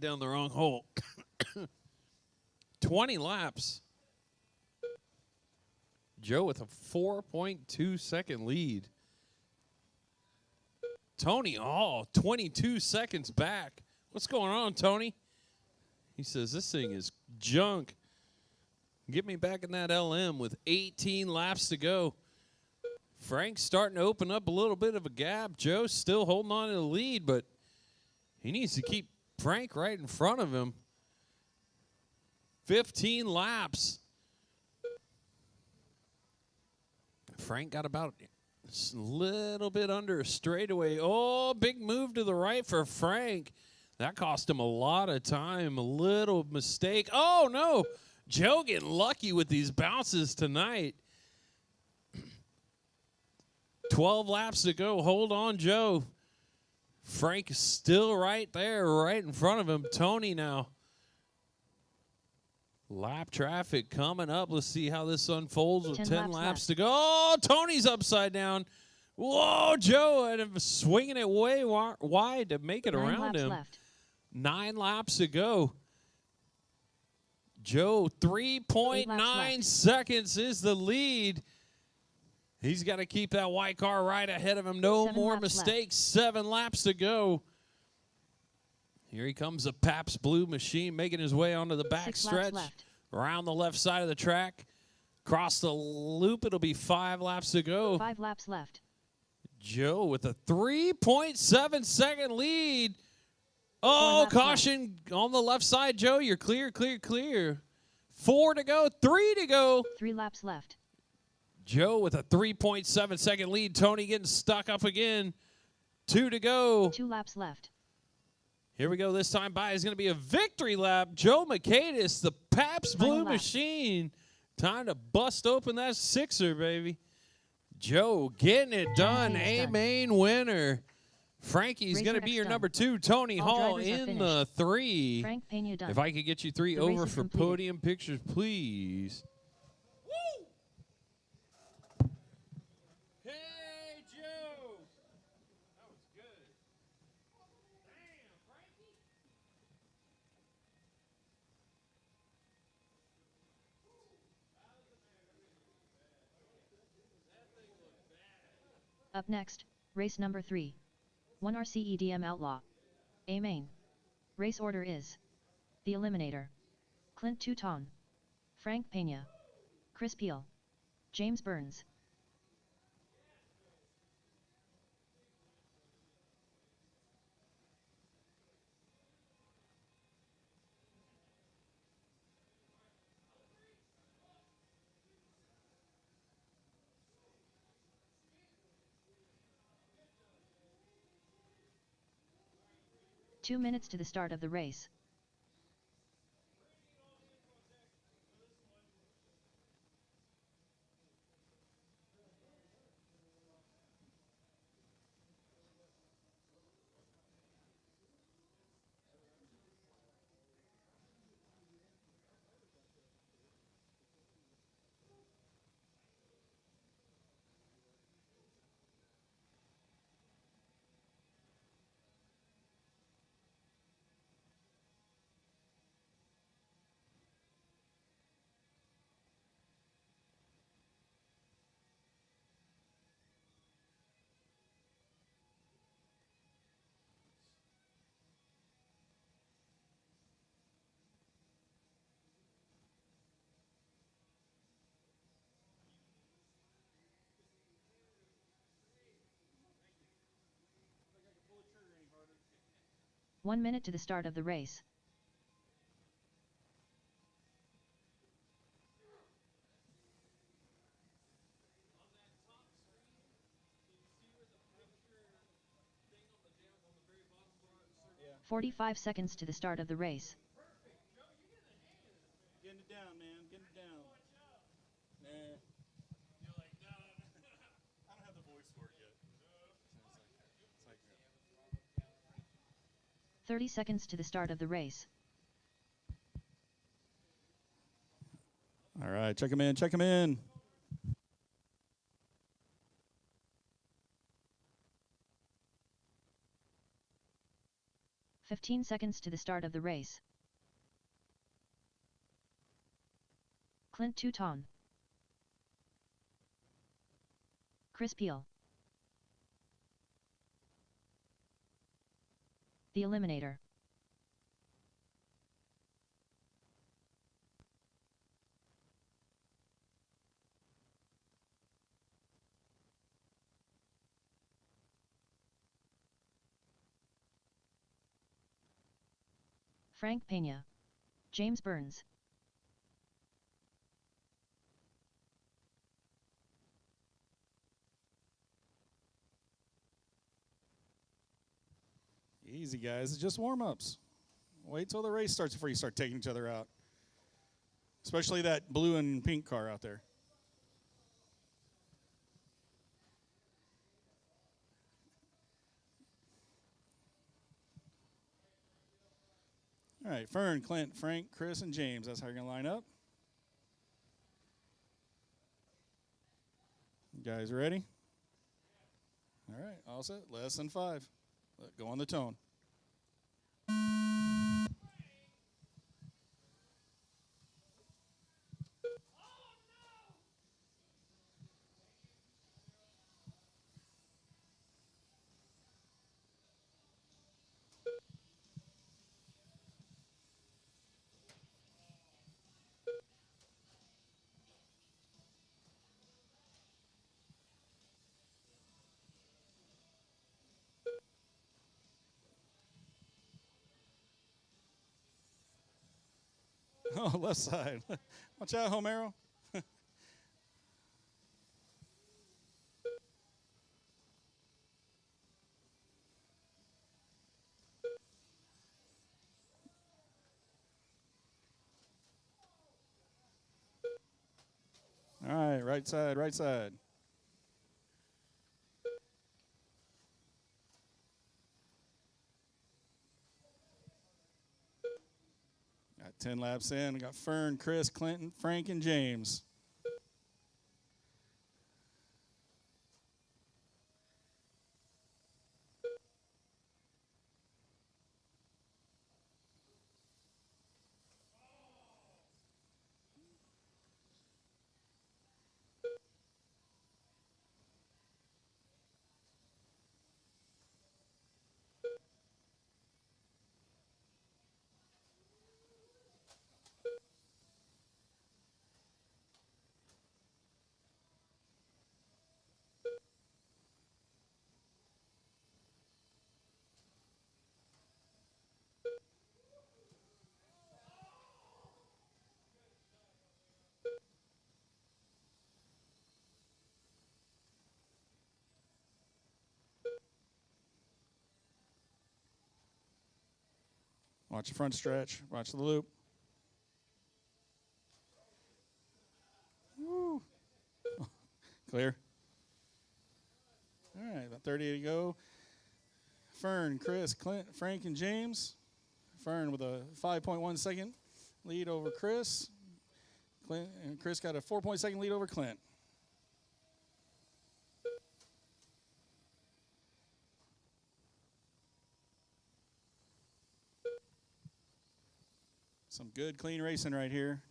down the wrong hole. 20 laps. Joe with a 4.2 second lead. Tony, 22 seconds back. What's going on, Tony? He says, this thing is junk. Get me back in that LM with 18 laps to go. Frank's starting to open up a little bit of a gap. Joe's still holding on to the lead, but he needs to keep Frank right in front of him. 15 laps. Frank got about a little bit under a straightaway. Oh, big move to the right for Frank. That cost him a lot of time. A little mistake. Oh, no. Joe getting lucky with these bounces tonight. 12 laps to go. Hold on, Joe. Frank is still right there, right in front of him. Tony now. Lap traffic coming up. Let's see how this unfolds with 10 laps to go. Oh, Tony's upside down. Whoa, Joe, and swinging it way wide to make it around him. 9 laps to go. Joe, 3.9 seconds is the lead. He's got to keep that white car right ahead of him. No more mistakes. 7 laps to go. Here he comes, the Pabst Blue Machine, making his way onto the back stretch. Around the left side of the track. Across the loop, it'll be 5 laps to go. 5 laps left. Joe with a 3.7 second lead. Oh, laps caution on the left side, Joe. You're clear, clear, clear. 4 to go, 3 to go. 3 laps left. Joe with a 3.7 second lead. Tony getting stuck up again. 2 to go. 2 laps left. Here we go. This time by is going to be a victory lap. Joe Makaitis, the Pabst Blue Final lap. Machine. Time to bust open that sixer, baby. Joe getting it done. Makaitis A done. main winner. Frankie's Racer going to be X your done. number 2. Tony All Hall drivers are in finished. the 3. Frank Pena done. If I could get you 3 The race over is for completed. podium pictures, please. Hey, Joe. That was good. Damn, Frankie. Up next, race number 3. 1 RCEDM Outlaw. A main. Race order is The Eliminator. Clint Touton. Frank Pena. Chris Peel. James Burns. Two minutes to the start of the race. One minute to the start of the race. Yeah. 45 seconds to the start of the race. Getting it down, man. Getting it down. Nah. You're like, no. I don't have the voice for it yet. It's like 30 seconds to the start of the race. All right, check him in. Check him in. "15 seconds to the start of the race. Clint Touton. Chris Peel. The Eliminator. Frank Pena. James Burns. Easy, guys. It's just warm-ups. Wait till the race starts before you start taking each other out. Especially that blue and pink car out there. All right, Fern, Clint, Frank, Chris, and James. That's how you're going to line up. You guys ready? All right, all set. Less than 5. Go on the tone. Oh, left side. Watch out, Homero. All right, right side, right side. Got 10 laps in. We got Fern, Chris, Clinton, Frank, and James. Watch the front stretch. Watch the loop. Woo. Clear. All right, about 30 to go. Fern, Chris, Clint, Frank, and James. Fern with a 5.1 second lead over Chris. Clint and Chris got a 4.2 lead over Clint. Some good, clean racing right here.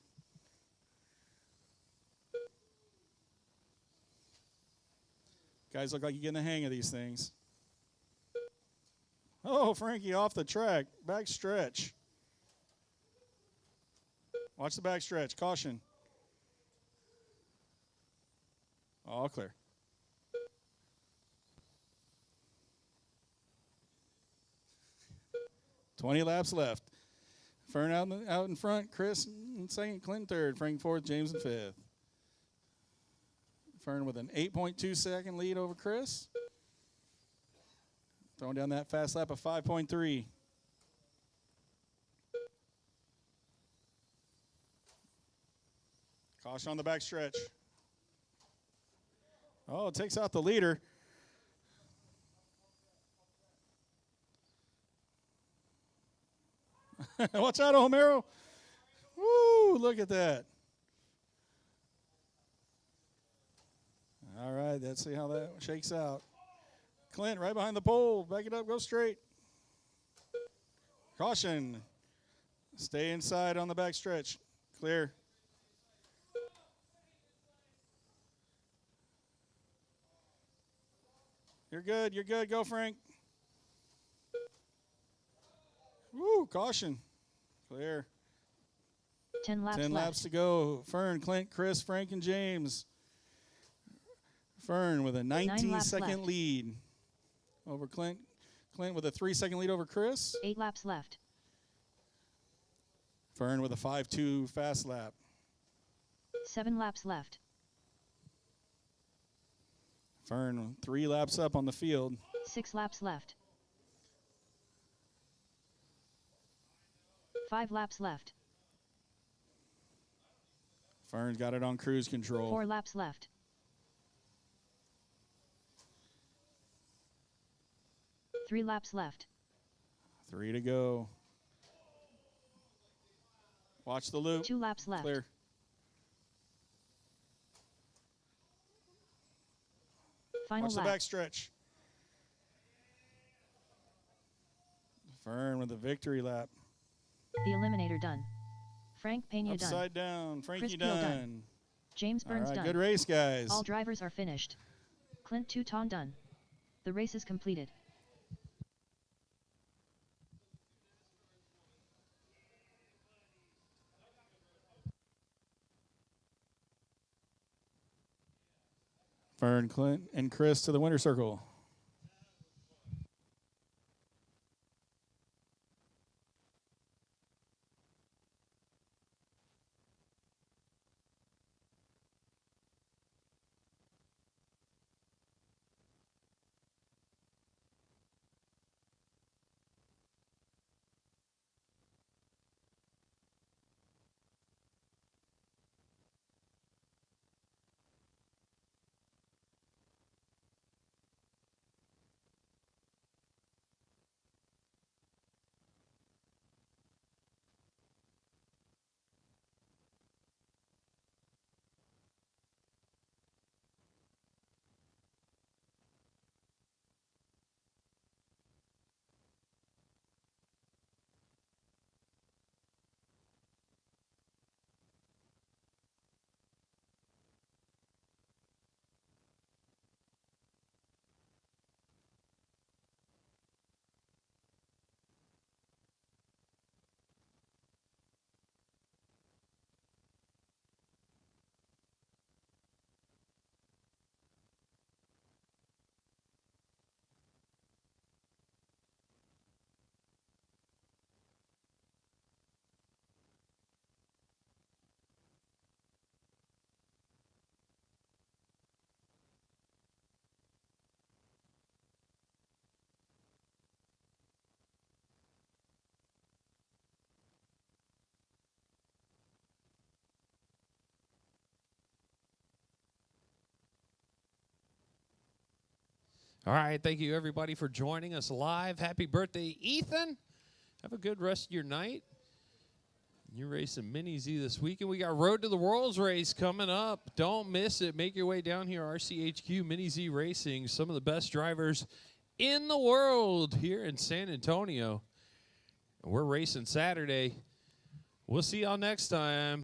Guys look like you're getting the hang of these things. Oh, Frankie off the track. Back stretch. Watch the back stretch. Caution. All clear. $20 laps left. Fern out in front. Chris in second. Clint third. Frank fourth. James in fifth. Fern with an 8.2 second lead over Chris. Throwing down that fast lap of 5.3. Caution on the back stretch. Oh, it takes out the leader. Watch out, Homero. Woo, look at that. All right, let's see how that shakes out. Clint right behind the pole. Back it up, go straight. Caution. Stay inside on the back stretch. Clear. You're good, you're good. Go, Frank. Woo, caution. Clear. 10 laps 10 left. laps to go. Fern, Clint, Chris, Frank, and James. Fern with a 19-second lead over Clint. Clint with a 3-second lead over Chris. 8 laps left. Fern with a 5.2 fast lap. 7 laps left. Fern 3 laps up on the field. 6 laps left. 5 laps left. Fern's got it on cruise control. 4 laps left. 3 laps left. 3 to go. Watch the loop. 2 laps left. Clear. Final Watch lap. the back stretch. Fern with a victory lap. The eliminator done. Frank Pena done. Upside down. Frankie Chris Peel done. done. James All Burns right, done. good race, guys. All drivers are finished. Clint Touton done. The race is completed. Fern, Clint, and Chris to the winner's circle. All right, thank you everybody for joining us live. Happy birthday, Ethan. Have a good rest of your night. You're racing Mini Z this weekend. We got Road to the Worlds race coming up. Don't miss it. Make your way down here, RCHQ Mini Z Racing. Some of the best drivers in the world here in San Antonio. We're racing Saturday. We'll see y'all next time.